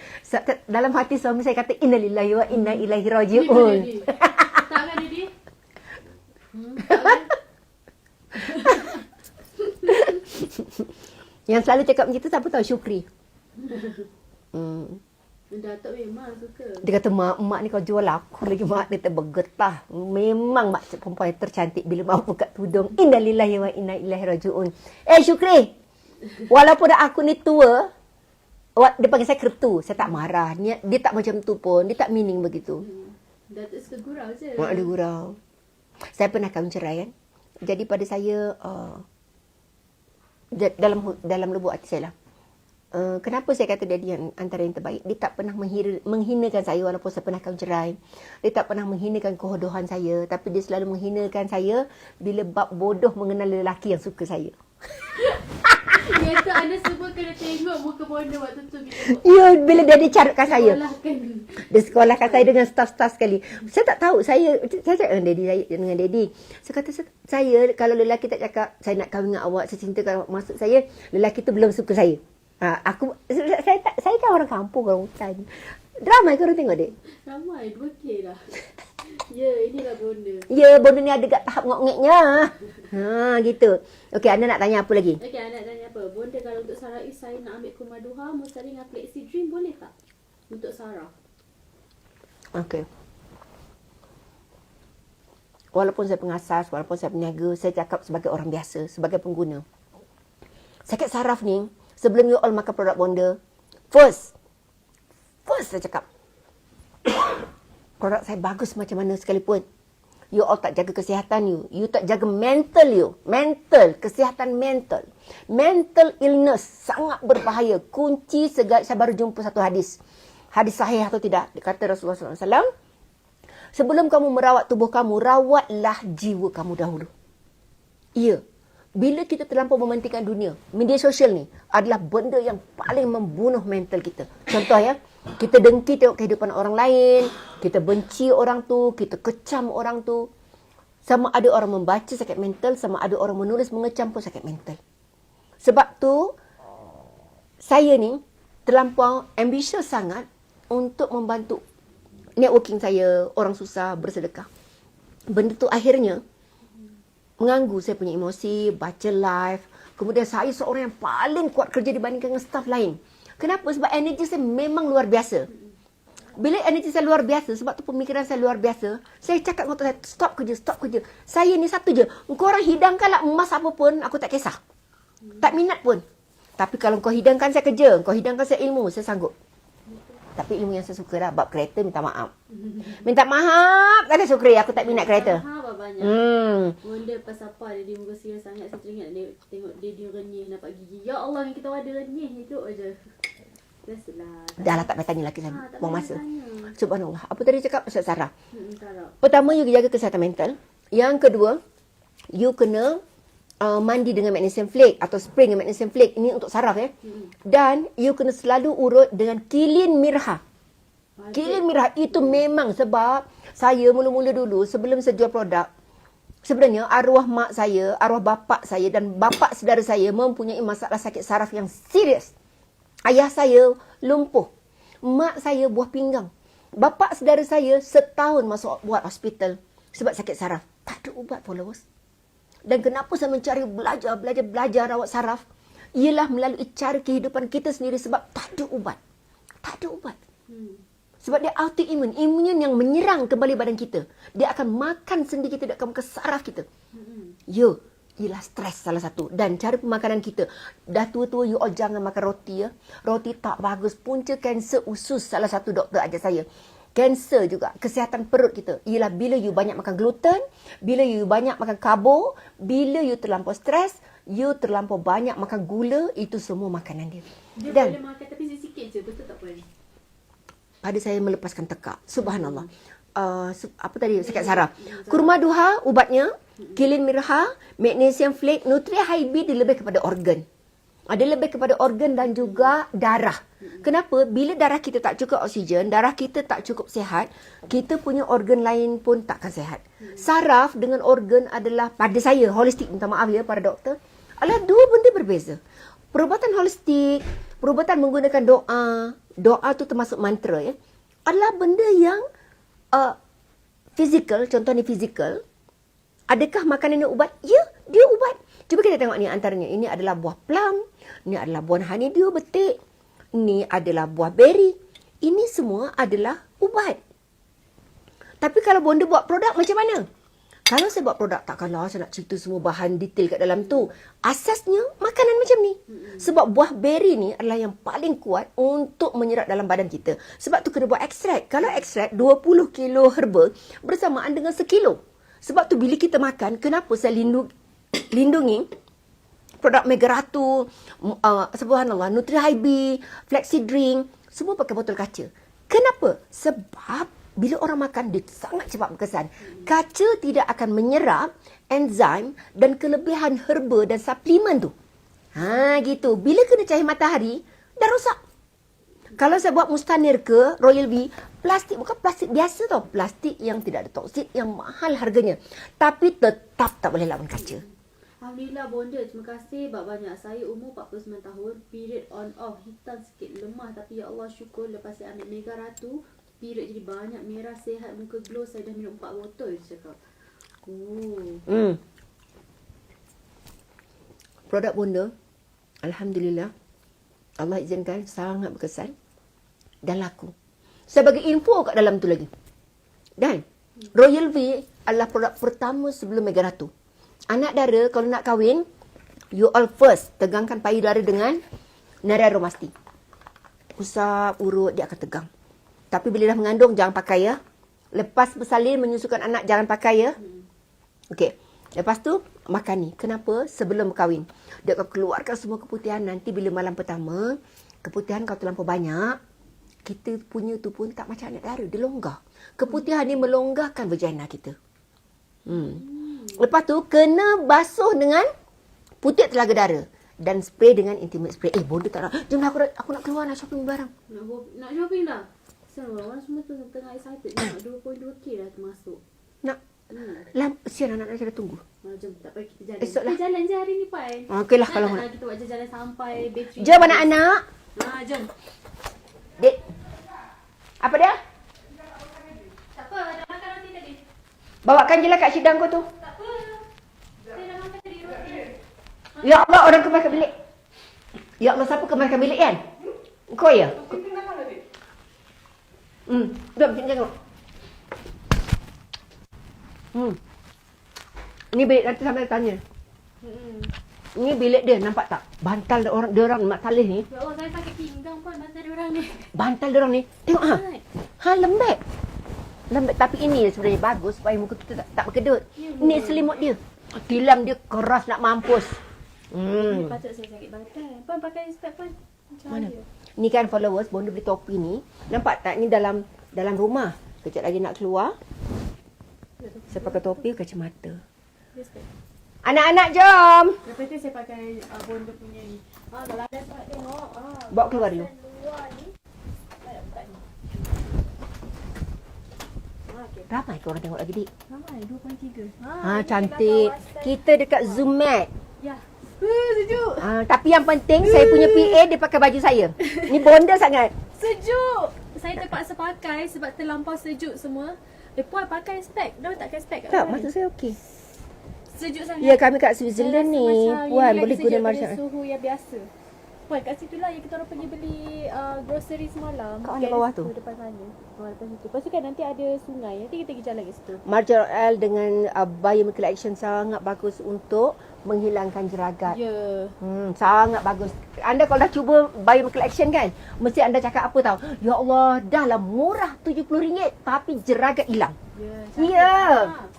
dalam hati suami saya kata innalillahi wa inna ilaihi raji'un. Tak kan dia? Tak kan? Yang selalu cakap macam tu siapa tahu? Syukri. Datuk memang suka. Dia kata, mak ni kau jual aku lagi. Mak dia terbergetah. Memang mak perempuan yang tercantik bila mak buka tudung. Innalillahi wa inna ilaihi raji'un. Syukri. Walaupun aku ni tua, dia panggil saya kertu. Saya tak marah. Dia tak macam tu pun. Dia tak meaning begitu. Datuk suka gurau je. Mak dia gurau. Saya pernah kahwin cerai kan. Jadi pada saya, dalam lubuk hati saya lah. Kenapa saya kata dia antara yang terbaik? Dia tak pernah menghinakan saya walaupun saya pernah kahwin cerai. Dia tak pernah menghinakan kehodohan saya. Tapi dia selalu menghinakan saya bila bab bodoh mengenal lelaki yang suka saya. Ya tu anda semua kena tengok muka Bonda waktu tu. Ya, bila dia dicarutkan saya. Sekolahkan. Dia sekolahkan saya dengan staff-staff sekali. Saya tak tahu. Saya cakap dengan Daddy. Saya kata, saya kalau lelaki tak cakap, saya nak kahwin dengan awak, saya cintakan awak, maksud saya, lelaki tu belum suka saya. Saya kan orang kampung, orang hutan. Ramai ke orang tengok dek? Ramai, 2K lah. Ya, inilah Bonda. Ya, Bonda ni ada kat tahap ngok-ngeknya. Gitu. Okey, anda nak tanya apa lagi? Okey, anda nak tanya apa? Bonda kalau untuk Sarah Is, saya nak ambil kurma duha, Mustari dengan Flexi Dream, boleh tak? Untuk Sarah. Okey. Walaupun saya pengasas, walaupun saya peniaga, saya cakap sebagai orang biasa, sebagai pengguna. Sakit saraf ni, sebelum you all makan produk Bonda, first saya cakap, produk saya bagus macam mana sekalipun, you all tak jaga kesihatan you tak jaga kesihatan mental illness sangat berbahaya. Kunci segala, saya baru jumpa satu hadis sahih atau tidak, dia kata Rasulullah SAW, sebelum kamu merawat tubuh kamu, rawatlah jiwa kamu dahulu. Ya, bila kita terlampau mementingkan dunia, media sosial ni adalah benda yang paling membunuh mental kita. Contoh ya, kita dengki tengok kehidupan orang lain, kita benci orang tu, kita kecam orang tu. Sama ada orang membaca sakit mental, sama ada orang menulis mengecam pun sakit mental. Sebab tu, saya ni terlampau ambisius sangat untuk membantu networking saya, orang susah, bersedekah. Benda tu akhirnya mengganggu saya punya emosi, baca live. Kemudian saya seorang yang paling kuat kerja dibandingkan dengan staff lain. Kenapa? Sebab energi saya memang luar biasa. Bila energi saya luar biasa, sebab tu pemikiran saya luar biasa, saya cakap dengan saya, stop kerja. Saya ni satu je. Engkau orang hidangkanlah emas apa pun, aku tak kisah. Tak minat pun. Tapi kalau kau hidangkan saya kerja, kau hidangkan saya ilmu, saya sanggup. Tapi ilmu yang saya suka lah, bab kereta minta maaf. Minta maaf, tak ada syukri, aku tak minat kereta. Ha, banyak. Benda pasal apa dia muka serius sangat. Saya teringat dia tengok dia renyih nampak gigi. Ya Allah, yang kita ada renyih hidup aja. Biasalah. Dah lah, tak payah tanya lagi sana. Buang masa. Tanya. Subhanallah. Apa tadi cakap Ustaz Sarah? Tarap. Pertama, you jaga kesihatan mental. Yang kedua, you kena mandi dengan magnesium flake atau spray dengan magnesium flake. Ini untuk saraf ya. Dan you kena selalu urut dengan kilin mirha. Kilin mirha itu memang sebab saya mula-mula dulu sebelum saya jual produk, sebenarnya arwah mak saya, arwah bapa saya dan bapa saudara saya mempunyai masalah sakit saraf yang serius. Ayah saya lumpuh. Mak saya buah pinggang. Bapa saudara saya setahun masuk buat hospital sebab sakit saraf. Tak ada ubat followers. Dan kenapa saya mencari belajar rawat saraf? Ialah melalui cara kehidupan kita sendiri sebab tak ada ubat. Tak ada ubat. Sebab dia autoimun. Imun yang menyerang kembali badan kita. Dia akan makan sendi kita, dia akan makan saraf kita. Ya, ialah stres salah satu. Dan cara pemakanan kita. Dah tua-tua, you all jangan makan roti ya. Roti tak bagus. Punca kanser usus salah satu doktor ajar saya. Kanser juga, kesihatan perut kita. Ialah bila you banyak makan gluten, bila you banyak makan karbo, bila you terlampau stres, you terlampau banyak makan gula, itu semua makanan dia. Dia Dan boleh makan tapi sikit je, betul tak Puan? pada saya melepaskan tekak. Subhanallah. Apa tadi? Sakit saraf. Kurma duha, ubatnya. Kilin mirha, magnesium flake, Nutri High B dia lebih kepada organ. Ada lebih kepada organ dan juga darah. Kenapa? Bila darah kita tak cukup oksigen, darah kita tak cukup sihat, kita punya organ lain pun takkan sihat. Saraf dengan organ adalah, pada saya, holistik, minta maaf ya para doktor, adalah dua benda berbeza. Perubatan holistik, perubatan menggunakan doa tu termasuk mantra ya, adalah benda yang fizikal, contohnya fizikal. Adakah makanan ini ubat? Ya, dia ubat. Cuba kita tengok ni antaranya. Ini adalah buah plum. Ini adalah buah honeydew betik. Ini adalah buah beri. Ini semua adalah ubat. Tapi kalau bonda buat produk macam mana? Kalau saya buat produk, takkanlah saya nak cerita semua bahan detail kat dalam tu. Asasnya makanan macam ni. Sebab buah beri ni adalah yang paling kuat untuk menyerap dalam badan kita. Sebab tu kena buat ekstrak. Kalau ekstrak 20 kilo herba bersamaan dengan sekilo. Sebab tu bila kita makan, kenapa saya lindungi produk Mega Ratu, subhanallah, Nutri High B, Flexi Drink, semua pakai botol kaca. Kenapa? Sebab bila orang makan, dia sangat cepat berkesan. Kaca tidak akan menyerap enzim dan kelebihan herba dan suplemen tu. Gitu. Bila kena cahaya matahari, dah rosak. Kalau saya buat Mustanir ke Royal Bee, plastik, bukan plastik biasa tau. Plastik yang tidak ada toksit, yang mahal harganya. Tapi tetap tak boleh lawan kaca. Alhamdulillah bonda, terima kasih banyak. Saya umur 49 tahun, period on off, hitam sikit, lemah. Tapi ya Allah syukur lepas saya ambil Mega Ratu, period jadi banyak, merah, sihat, muka glow. Saya dah minum 4 botol, dia cakap. Produk bonda, Alhamdulillah, Allah izinkan sangat berkesan dan laku. Saya bagi info kat dalam tu lagi. Dan Royal V adalah produk pertama sebelum Mega Ratu. Anak dara kalau nak kahwin, you all first tegangkan payudara dengan Naria Romasti. Usap, urut, dia akan tegang. Tapi bila dah mengandung, jangan pakai ya. Lepas bersalin, menyusukan anak, jangan pakai ya. Okey. Lepas tu, makan ni. Kenapa? Sebelum berkahwin. Dia akan keluarkan semua keputihan. Nanti bila malam pertama, keputihan kau terlampau banyak, kita punya tu pun tak macam anak dara. Dia longgar. Keputihan ni melonggarkan vagina kita. Lepas tu, kena basuh dengan putih telaga dara. Dan spray dengan intimate spray. Bonda tak nak. Jom aku nak keluar, nak shopping barang. Nak shopping dah? Orang semua tu tengah excited. Nak 2.2K dah termasuk. Nak. Sian anak-anak saya dah tunggu. Jom, tak payah kita jalan. Esok lah. Kita jalan je hari ni, Pai. Okeylah kalau nak. Kita buat jalan sampai bateri. Jom anak-anak. Jom. Dek. Apa dia? Tak apa, dah makan roti tadi. Bawakan je lah kat sidang kau tu. Tak apa. Saya dah makan tadi roti. Ya Allah, orang kemaskan bilik. Ya Allah, siapa kemaskan bilik kan? Kau ya? Jom, sini tengok. Ni bilik nanti sampai tanya. Ni bilik dia, nampak tak? Bantal dia orang Mak Saleh ni. Ya Allah, saya pakai pinggang pun bantal dia orang ni. Bantal dia orang ni. Tengok ha. Right. Ha, lembek. Lembek, tapi ini sebenarnya bagus supaya muka kita tak berkedut. Ni selimut dia. Tilam dia keras nak mampus. Ni patut saya sakit bantal. Puan pakai spek pun. Macam Mana? mana? Ni kan followers, Bonda beli topi ni. Nampak tak? Ni dalam rumah. Kejap lagi nak keluar. Saya pakai topi, kacamata. Dia spek. Anak-anak jom. Lepas tu saya pakai Bonda punya ni. Kalau ada sebab tengok. Bawa keluar dulu. Luar ni. Saya nak buka ni. Okay. Ramai ke orang tengok lagi, Dik? Ramai, 2.3. Ha, cantik. Kita dekat Zoom Mat. Ya. Sejuk. Tapi yang penting saya punya PA dia pakai baju saya. Ni Bonda sangat. Sejuk. Saya terpaksa pakai sebab terlampau sejuk semua. Puan pakai spek. Dah tak pakai spek kat Tak, luar maksud ni. saya okey. Sejuk sangat. Ya, kami kat Saya Switzerland rasa ni. macam Puan yang boleh lagi guna sejuk macam daripada suhu yang biasa. Puan, kat situ lah yang kita orang pergi beli grocery semalam. Kat mana Dekat bawah situ, tu? Depan sana. Depan situ. Lepas tu kan nanti ada sungai. Nanti kita pergi jalan kat situ. Marjorie L dengan Biome Collection sangat bagus untuk menghilangkan jeragat. Ya. Sangat bagus. Anda kalau dah cuba Biome Collection kan, mesti anda cakap apa tahu? Ya Allah, dah lah murah RM70 tapi jeragat hilang. Ya. Ya.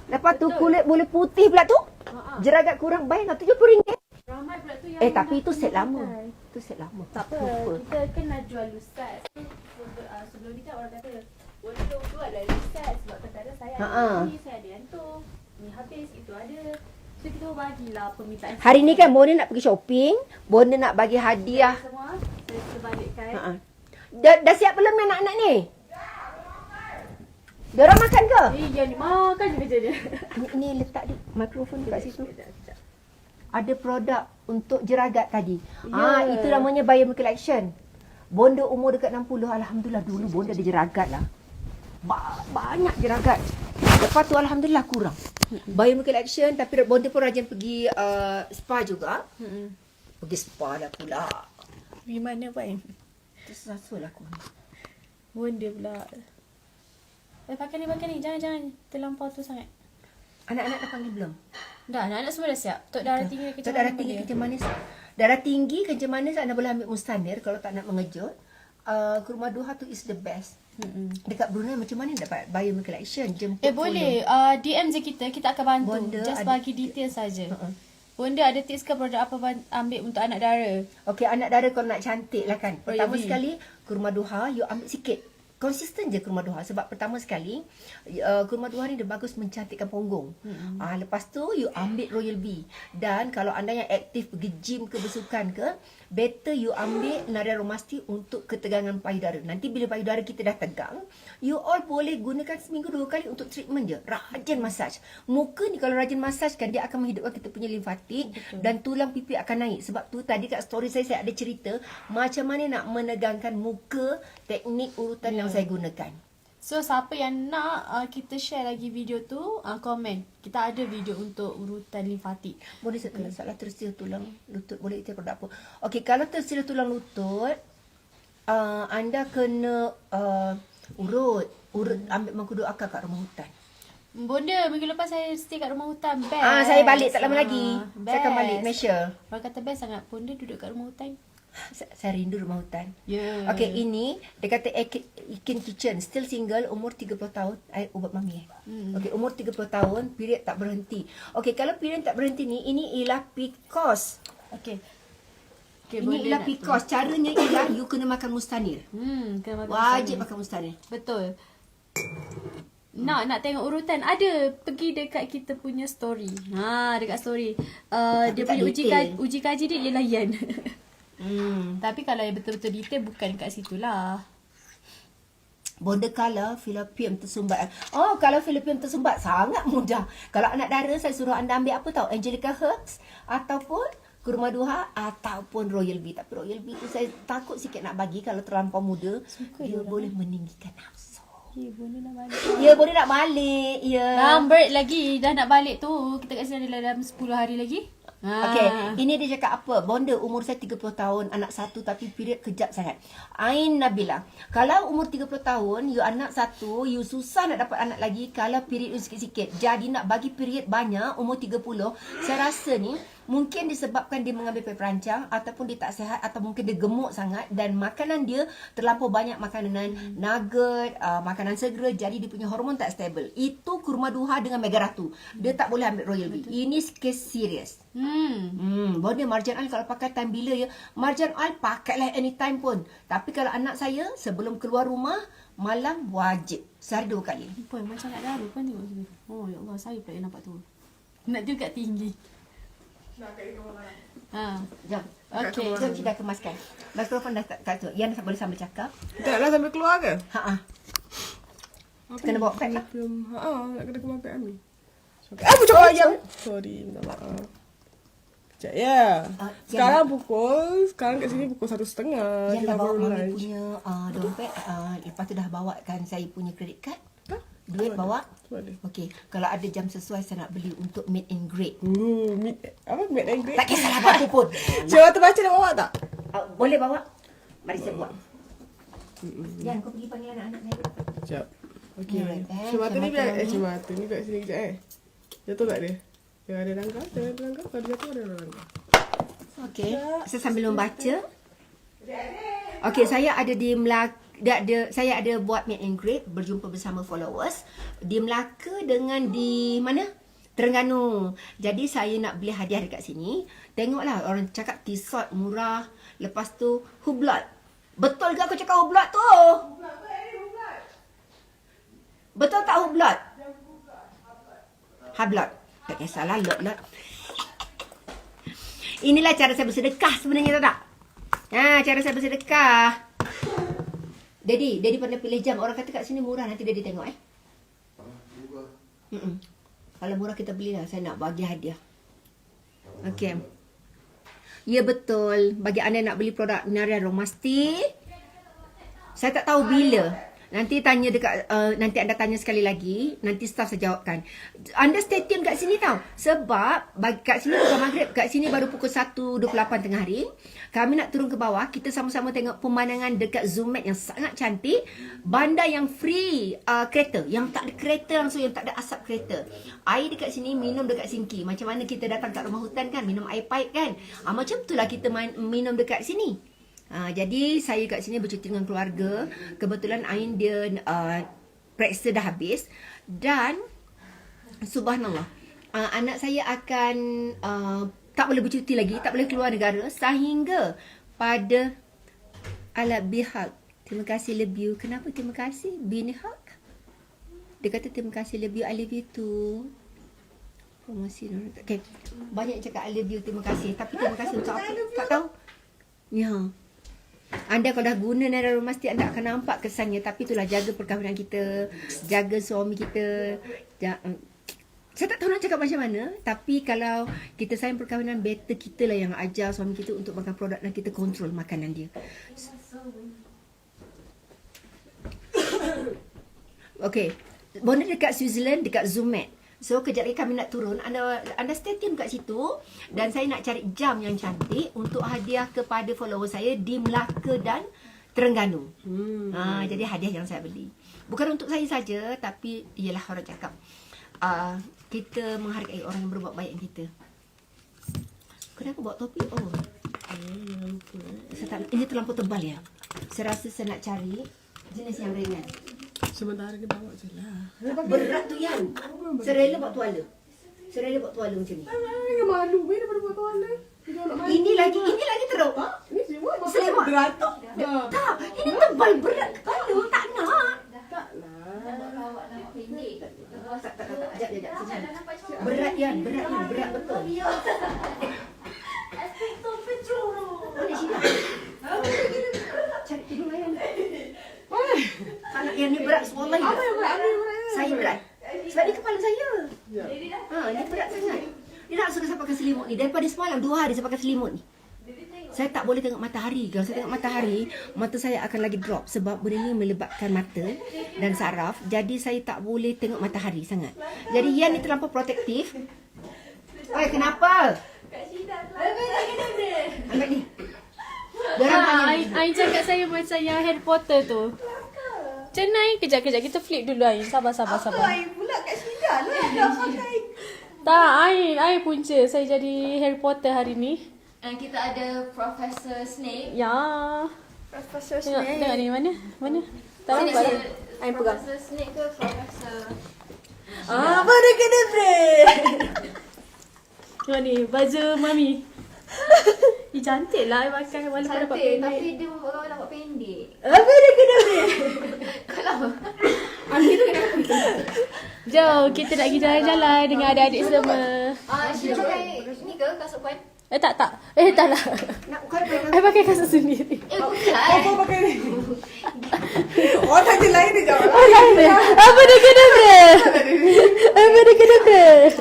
Lepas tu Betul. kulit boleh putih pula tu. Ha. Jeragat kurang, bayangkan RM70. Ramai pula tu yang Tapi itu dah set lama. pakai. Itu set lama. Tak apa, Lupa. kita kan nak jual lusat. Sebelum ni kan orang kata, boleh jual lah lusat sebab kadang-kadang saya Ha, ada ha. ni, saya ada yang tu. Ni habis, itu ada. So kita bagilah permintaan. Hari ni kan Bonda nak pergi shopping, Bonda nak bagi hadiah. Semua, saya balikkan. Ha. Dah siap belum anak-anak ni? Diorang makan ke? Ya ni makan je kerja dia. Ini letak di mikrofon dekat situ. Ada produk untuk jeragat tadi. Ya. Itu namanya Biome Collection. Bonda umur dekat 60. Alhamdulillah dulu Bonda ada jeragat lah. Banyak jeragat. Lepas tu Alhamdulillah kurang. Biome Collection, tapi Bonda pun rajin pergi spa juga. Pergi spa dah pula. Pergi mana Puan? Tersasul aku. Benda pula. Pakai ni. Jangan terlampau tu sangat. Anak-anak dah panggil belum? Dah, anak-anak semua dah siap. Tok darah tinggi Untuk darah tinggi kencing manis. Darah tinggi kencing manis anda boleh ambil Mustanir kalau tak nak mengejut. Kurma duha tu is the best. Dekat Brunei macam mana dapat Biome Collection? Jemput Boleh. DM je kita akan bantu. Bonda Just ada bagi detail saja. Bonda ada tips ke produk apa ambil untuk anak dara? Okey, anak dara kalau nak cantik lah kan. Pertama Royal Bee. sekali, kurma duha, you ambil sikit. Konsisten je kurma duha. Sebab pertama sekali, kurma duha ni dia bagus mencantikkan punggung. Lepas tu, you ambil Royal Bee. Dan kalau anda yang aktif pergi gym ke bersukan ke, better you ambil Nadia Romasti untuk ketegangan payudara. Nanti bila payudara kita dah tegang, you all boleh gunakan seminggu 2 kali untuk treatment je. Rajin massage. Muka ni kalau rajin massage kan, dia akan menghidupkan kita punya limfatik. Dan tulang pipi akan naik. Sebab tu tadi kat story saya ada cerita macam mana nak menegangkan muka, teknik urutan yang saya gunakan. So siapa yang nak kita share lagi video tu, komen. Kita ada video untuk urutan limfatik. Boleh saya salah tersedia tulang lutut. Boleh itu produk apa? Okey, kalau tersedia tulang lutut, anda kena urut ambil mengkudu akar kat rumah hutan. Bonda, minggu lepas saya stay kat rumah hutan. Best. Saya balik tak lama lagi. Saya akan best. balik Malaysia. Orang kata best sangat. Bonda duduk kat rumah hutan. Saya rindu rumah hutan. Ya. Okey, ini dia kata Ikin Kitchen, still single, umur 30 tahun, air ubat mami. Okey, umur 30 tahun, period tak berhenti. Okey, kalau period tak berhenti ni, ini ialah PCOS. Okey. Ini ialah PCOS. Caranya ialah you kena makan Mustanir. Kena makan Wajib Mustanir. makan Mustanir. Betul. Nak tengok urutan, ada pergi dekat kita punya story. Dekat story. Dia tak punya detail. uji kaji dia ialah Yan. Tapi kalau yang betul-betul detail bukan kat situ lah. Bonda color Philippine tersumbat. Oh, kalau Philippine tersumbat sangat mudah. Kalau anak dara saya suruh anda ambil apa tahu? Angelica Herbs ataupun kurma duha ataupun Royal Bee. Tapi Royal Bee tu saya takut sikit nak bagi kalau terlampau muda. Dia boleh meninggikan nafsu. Ya, Bonda nak balik. Ya, boleh nak balik. Ya. Lambat lagi. Dah nak balik tu. Kita kat sini dalam 10 hari lagi. Okey, ini dia cakap apa? Bonda umur saya 30 tahun, anak satu tapi period kejap sangat. Ain Nabila, kalau umur 30 tahun, you anak satu, you susah nak dapat anak lagi kalau period you sikit-sikit. Jadi nak bagi period banyak, umur 30, saya rasa ni, Mungkin disebabkan dia mengambil pil perancang ataupun dia tak sihat atau mungkin dia gemuk sangat dan makanan dia terlampau banyak makanan nugget, makanan segera, jadi dia punya hormon tak stabil. Itu kurma duha dengan mega ratu. Dia tak boleh ambil royal bee. Ini case serius. Baru dia marjan oil kalau pakai time bila ya. Marjan oil pakailah anytime pun. Tapi kalau anak saya sebelum keluar rumah malam wajib sehari 2 kali. Puan macam nak darah kan tengok sini. Oh ya Allah, saya pula yang nampak tu. Nak juga tinggi. Nak kat kamar mana? Jom. Okey. Jom kita kemaskan. Mikrofon dah kat tu. Yan boleh sambil cakap. Tak nak sampai keluar ke? Kena bawa pen ni. Belum. Nak kena kemas pek Ami. Apa cakap ayam? Sorry, minta maaf. Sekejap ya. Sekarang kat sini pukul 1:30. Yan dah bawa mami punya dompet. Lepas tu dah bawakan saya punya credit card. Duit bawa. Okey, kalau ada jam sesuai saya nak beli untuk made in grade. Apa made and grade? Tak kisahlah apa pun. Cuma tu baca dah bawa tak? Boleh bawa. Mari saya buat. Yan, kau pergi panggil anak-anak saya. Sekejap. Okey. Alright, Cermata ni biar cermata ni. cermata ni kat sini kejap Jatuh tak dia? Jangan ada langkah, jangan ada langkah. Kalau jatuh ada langkah. Okey, saya sambil membaca. Okey, saya ada di Melaka. Saya ada buat meet and greet, berjumpa bersama followers di Melaka dengan di mana? Terengganu. Jadi saya nak beli hadiah dekat sini. Tengoklah orang cakap T-shirt murah. Lepas tu Hublot. Betul ke aku cakap Hublot tu? Betul tak Hublot? Hablot. Tak kisahlah lot. Inilah cara saya bersedekah sebenarnya, tak? Cara saya bersedekah. Daddy pernah pilih jam. Orang kata kat sini murah. Nanti Daddy tengok Juga. Kalau murah kita belilah. Saya nak bagi hadiah. Okey. Ya betul. Bagi anda nak beli produk Narian Romasti, saya tak tahu bila. Nanti tanya dekat nanti anda tanya sekali lagi, nanti staff saya jawabkan. Anda stay tune kat sini tau. Sebab kat sini bukan maghrib, kat sini baru pukul 1.28 tengah hari. Kami nak turun ke bawah, kita sama-sama tengok pemandangan dekat Zoomed yang sangat cantik. Bandar yang free kereta, yang tak ada kereta langsung, yang tak ada asap kereta. Air dekat sini, minum dekat sinki. Macam mana kita datang kat rumah hutan kan, minum air pipe kan. Macam itulah kita minum dekat sini. Jadi saya kat sini bercuti dengan keluarga. Kebetulan Ain dia periksa dah habis. Dan subhanallah, anak saya akan tak boleh bercuti lagi, tak boleh keluar negara sehingga pada alat bihak. Terima kasih, love you. Kenapa terima kasih? Binihak. Dia kata terima kasih, love you, I love you too. Promosi. Okay. Banyak cakap I love you, terima kasih. Tapi terima kasih untuk apa? Tak tahu. Ya. Anda kalau dah guna Narian Romasti, anda akan nampak kesannya. Tapi itulah, jaga perkahwinan kita, jaga suami kita. Saya tak tahu nak cakap macam mana. Tapi kalau kita sayang perkahwinan, better kita lah yang ajar suami kita untuk makan produk dan kita kontrol makanan dia. Okay, Bonda dekat Switzerland, dekat Zoomed. So kejap lagi kami nak turun. Anda stay tune kat situ. Dan saya nak cari jam yang cantik untuk hadiah kepada follower saya di Melaka dan Terengganu. Jadi hadiah yang saya beli. Bukan untuk saya saja, tapi ialah orang cakap kita menghargai orang yang berbuat baik dengan kita. Kenapa bawa topi? Ini terlampau tebal ya. Saya rasa saya nak cari jenis yang ringan. Sementara dia bawa je lah. Berat tu Yan. Saya rela buat tuala. Saya rela buat tuala macam ni. Dia malu daripada buat tuala. Ini lagi teruk. Ini selimut. Selimut. Beratuk. Tak, ini tebal berat kepala. Tak nak. Tak lah. Sekejap. Berat Yan, berat betul. Boleh sini. Cari tidur Yan. Anak yang ni berat sewallahi. Apa yang berat? Saya berat. Sebab ni kepala saya. Ni berat sangat. Dia nak suruh saya pakai selimut ni. Daripada semalam 2 hari saya pakai selimut ni. Saya tak boleh tengok matahari. Kalau saya tengok matahari, mata saya akan lagi drop. Sebab benda ni melebatkan mata dan saraf. Jadi saya tak boleh tengok matahari sangat. Jadi Yan ni terlampau protektif. Kenapa? Kak Syida Angkat ni. Ain cakap saya macam yang Harry Potter tu. Macam mana Ain? Kejap kita flip dulu Ain. Sabar. Apa Ain pula Kak Syida lah. Dah pakai Tak, I punca. Saya jadi Harry Potter hari ni. And kita ada Professor Snape. Ya. Profesor Tengok ni mana? Mana? Tak Sini, nampak sini. dah. I pegang. Professor Snape ke Professor... Mana kena break? Tengok ni, baju mami. Cantik lah I pakai walaupun dapat Cantik, pendek. tapi dia kalau nampak pendek. Apa dia kena break? Kalau... Jom, kita nak pergi jalan-jalan dengan adik-adik semua. Sheila pakai ni ke kasut puan? Tak. Tak lah. I pakai kasut sendiri. Bukan. Kau pakai ni. Oh, tadi lain dia jawab. Apa dia kena break? Apa dia kena break?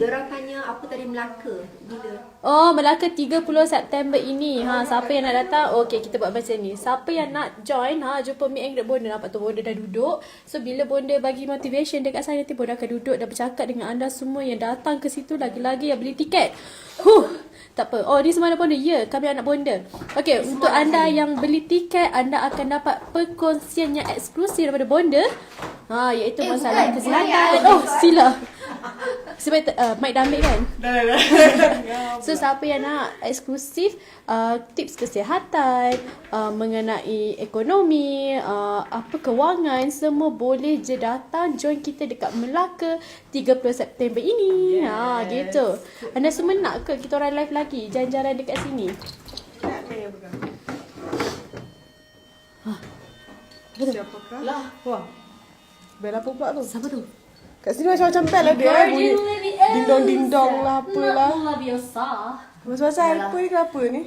Diorang tanya apa tadi Melaka. Bila? Oh, Melaka 30 September ini. Siapa yang nak datang? Okey, kita buat macam ni. Siapa yang nak join, jumpa Meet and Greet Bonda. Nampak tu Bonda dah duduk. So, bila Bonda bagi motivation dekat saya, nanti Bonda akan duduk dan bercakap dengan anda semua yang datang ke situ. Lagi-lagi yang beli tiket. Tak apa. Oh, ni semua anak Bonda? Ya, kami anak Bonda. Okey, untuk anda yang beli tiket, anda akan dapat perkongsian yang eksklusif daripada Bonda. Iaitu masalah bukan. kesihatan. Oh, sila. Sebab Mike dah ambil kan? Dah. So siapa yang nak eksklusif tips kesihatan, mengenai ekonomi, apa kewangan, semua boleh je datang join kita dekat Melaka 30 September ini. Gitu. Anda semua nak ke kita orang live lagi jalan-jalan dekat sini? Siapakah? Lah. Wah. Bel apa pula tu? Siapa tu? Kat sini macam-macam bel lah dia. Bunyi ding-dong apalah. Leviosa. Masa-masa apa ni kenapa ni?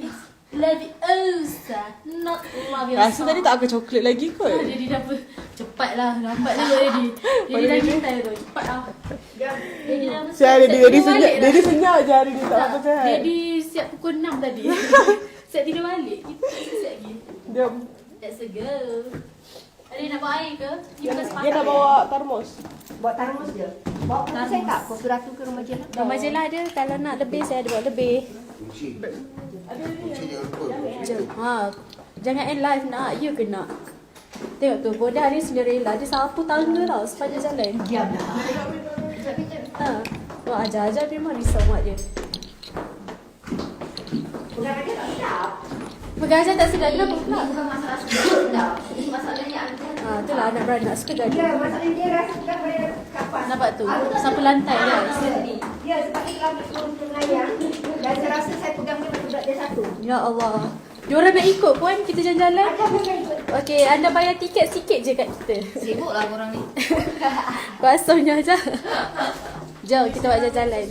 Leviosa. Not Leviosa. Rasa tadi tak pakai coklat lagi kot. Jadi dah apa? Cepatlah. Lambat dulu Daddy. Daddy dah minta tu. Cepatlah. Daddy dah mesti Saya siap tidur balik dah. Daddy senyap je hari ni tak apa sihat. Daddy siap pukul 6 tadi. Siap tidur balik. Kita siap lagi. Diam. Let's go. Ada nak bawa air ke? Ni bukan Dia sepatah. dah bawa termos. Buat termos je. Bawa kopi saya tak? Kopi ratu ke rumah je lah. Rumah je lah ada. Kalau nak lebih, saya ada bawa lebih. Kunci. Kunci jangan lupa. Jom. Jangan end live nak. You ke nak? Tengok tu. Bonda hari ni Cinderella. Dia sapu tangga tau sepanjang jalan. Diam lah. Wah, ajar-ajar memang risau mak dia. Pegang tak sedap. Kenapa pula? Bukan masalah sedap. Ini masalahnya Itulah anak beranak suka gaduh. Ya, masalah dia rasa dah pada kapas. Nampak tu? Sapu lantai guys. Ya, sebab dia kami turun ke melayang. Dan saya rasa saya pegang dia macam berat dia satu. Ya Allah. Diorang nak ikut pun kita jalan-jalan. Okey, anda bayar tiket sikit je kat kita. Sibuk lah korang ni. Kosongnya je. Jom kita buat jalan-jalan.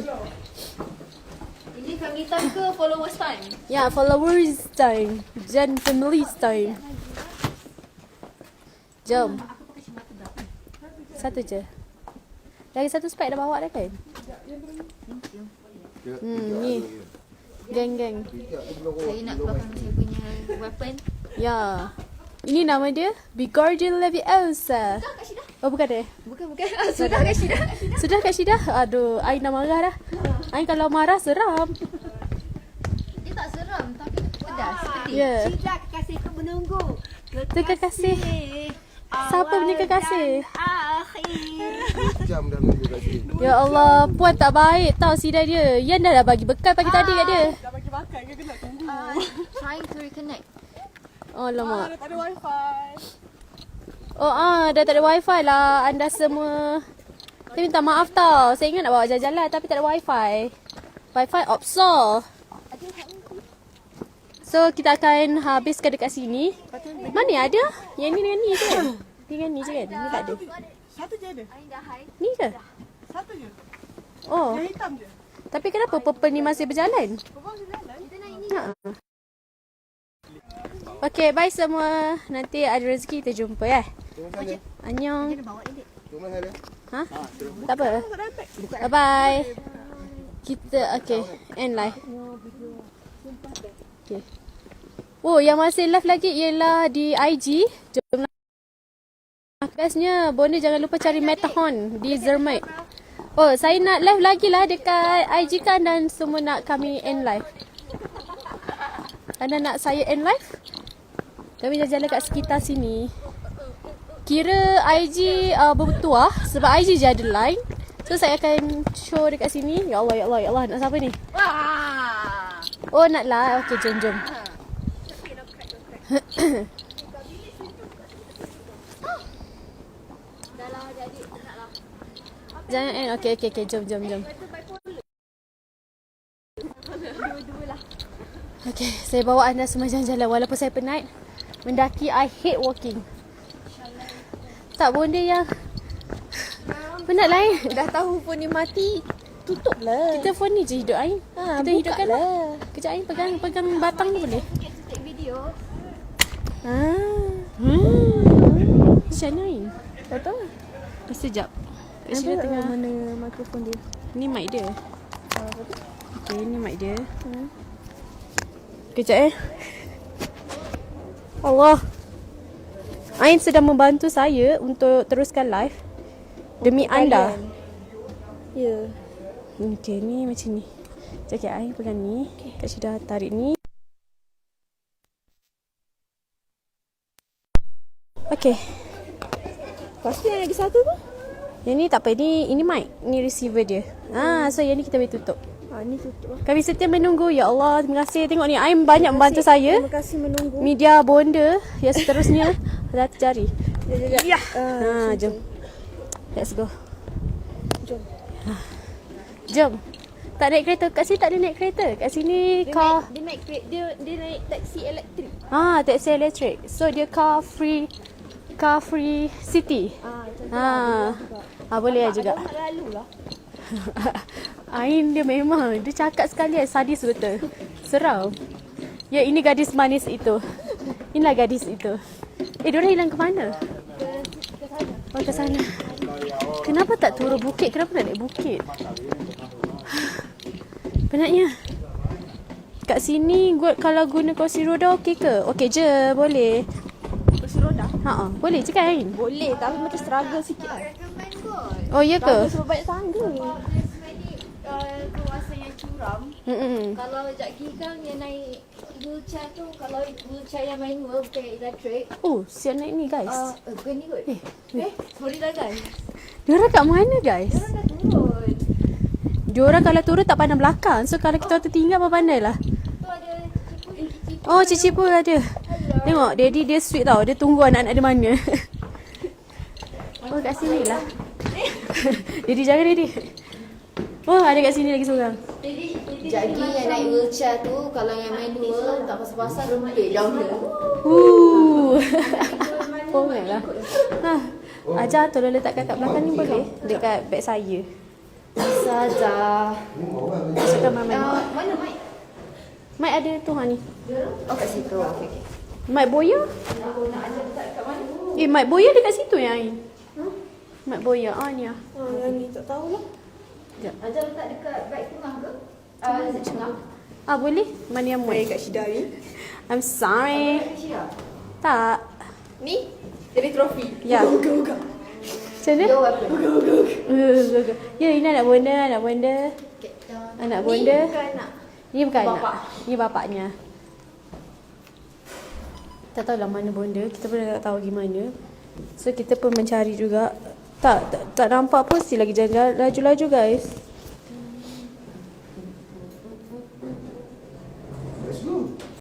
Ini family time ke followers time? Ya, followers time. Jen family time. Jom. Satu je. Lagi satu spike dah bawa dah kan? Ni. Geng-geng. Saya nak keluarkan saya punya weapon. Ya. Ini nama dia Beguardian Leviosa. Oh bukan dia? Bukan. Sudah Kak Syida? Sudah Kak Syida? Aduh, I nak marah dah. I kalau marah seram. Dia tak seram tapi pedas. Pedih. Ya. Tidak, kekasihku menunggu. Tu kekasih. Siapa punya kekasih? Jam dah menunggu kat sini. Ya Allah, puan tak baik tau Sida dia. Yan dah bagi bekal pagi tadi kat dia. Dah bagi makan ke kena tunggu. Trying to reconnect. Oh lama. Dah tak ada wifi. Oh dah tak ada wifi lah anda semua. Saya minta maaf tau. Saya ingat nak bawa jalan-jalan tapi tak ada wifi. Wifi opso. So kita akan habiskan dekat sini. Mana ada? Yang ni dengan ni je kan? Dengan ni je kan? Ni tak ada. Satu je ada. Ni ke? Satu je. Oh. Yang hitam je. Tapi kenapa purple ni masih berjalan? Okay, bye semua. Nanti ada rezeki kita jumpa ya. Annyeong. Cuma ada. Ha? Tak apa. Bye bye. Kita end live. Okay. Oh, yang masih live lagi ialah di IG. Jom. Bestnya, Bonda jangan lupa cari Metahon di Zermatt. Oh, saya nak live lagi lah dekat IG kan dan semua nak kami end live. Anda nak saya end live? Kami jalan-jalan kat sekitar sini. Kira IG bertuah sebab IG je ada line. So saya akan show dekat sini. Ya Allah, ya Allah, ya Allah. Nak siapa ni? Oh, nak lah. Okey, jom, jom. Jangan end. Okey, okey, okey. Jom, jom, jom. Okey, saya bawa anda semua jalan-jalan walaupun saya penat. Mendaki, I hate walking. Tak, bonda yang penat lah Dah tahu phone ni mati, tutup lah. Kita phone ni je hidup Ain. Kita hidupkan lah. Kejap Ain pegang batang ni boleh. Take video. Macam mana Ain? Tak tahu. Sekejap. Kat sini tengah. Mana mikrofon dia? Ni mic dia. Okay, ni mic dia. Kejap Allah. Ain sedang membantu saya untuk teruskan live. Demi anda. Ya. Okay, ni macam ni. Sekejap Ain pegang ni. Kak Syida tarik ni. Okay. Lepas tu yang lagi satu tu? Yang ni tak apa. Ini mic. Ni receiver dia. So yang ni kita boleh tutup. Ni tutup lah. Kami setia menunggu. Ya Allah, terima kasih. Tengok ni, Aim banyak membantu saya. Terima kasih menunggu. Media bonda yang seterusnya dah terjari. Ya. Jom. Let's go. Jom. Jom. Tak naik kereta. Kat sini tak ada naik kereta. Kat sini car. Dia naik taksi elektrik. Taxi electric. So dia car free city. Boleh juga. Nak lalu lah. Ain dia memang dia cakap sekali sadis betul. Seram. Ya, ini gadis manis itu. Inilah gadis itu. Diorang hilang ke mana? Ke sana. Kenapa tak turun bukit? Kenapa nak naik bukit? Penatnya. Kat sini kalau guna kursi roda okey ke? Okey je, boleh. Kursi roda? Boleh je kan Ain? Boleh, tapi macam struggle sikit lah. Oh, ya ke? Sebab banyak tangga. Kawasan yang curam. Kalau Jackie kan yang naik wheelchair tu, kalau wheelchair yang manual bukan elektrik. Oh, siap naik ni guys. Bukan ni kot. Sorry lah guys. Diorang kat mana guys? Diorang dah turun. Diorang kalau turun tak pandang belakang. So kalau kita tertinggal pandai lah. Tu ada cipu. Oh, Cici pun ada. Tengok, Daddy dia sweet tau. Dia tunggu anak-anak dia mana. Oh, kat sini lah. Daddy jangan Daddy. Oh, ada kat sini lagi seorang. Jadi yang naik wheelchair tu, kalau yang manual tak pasal-pasal rempit downhill. Oh, lah. Ajar tolong letakkan kat belakang ni boleh? Dekat beg saya. Saja. Masukkan mic. Mana mic? Mic ada tu ni. Oh, kat situ. Okey. Mic boya? Mic boya dekat situ yang Ain. Mic boya. Ni ah. Yang ni tak tahulah. Ajar letak dekat beg tengah ke? Tengah. Boleh? Mana yang mic? Kat Syida ni. I'm sorry. Tak. Ni jadi trofi. Ya. Uga-uga. Macam mana? Uga-uga. Ya, ini anak bonda. Anak bonda. Ni bukan anak. Ni bukan Bapak. anak. Ni bapaknya. Tak tahulah mana bonda. Kita pun tak tahu gimana. So, kita pun mencari juga. Tak nampak pun. Still lagi jalan laju-laju guys.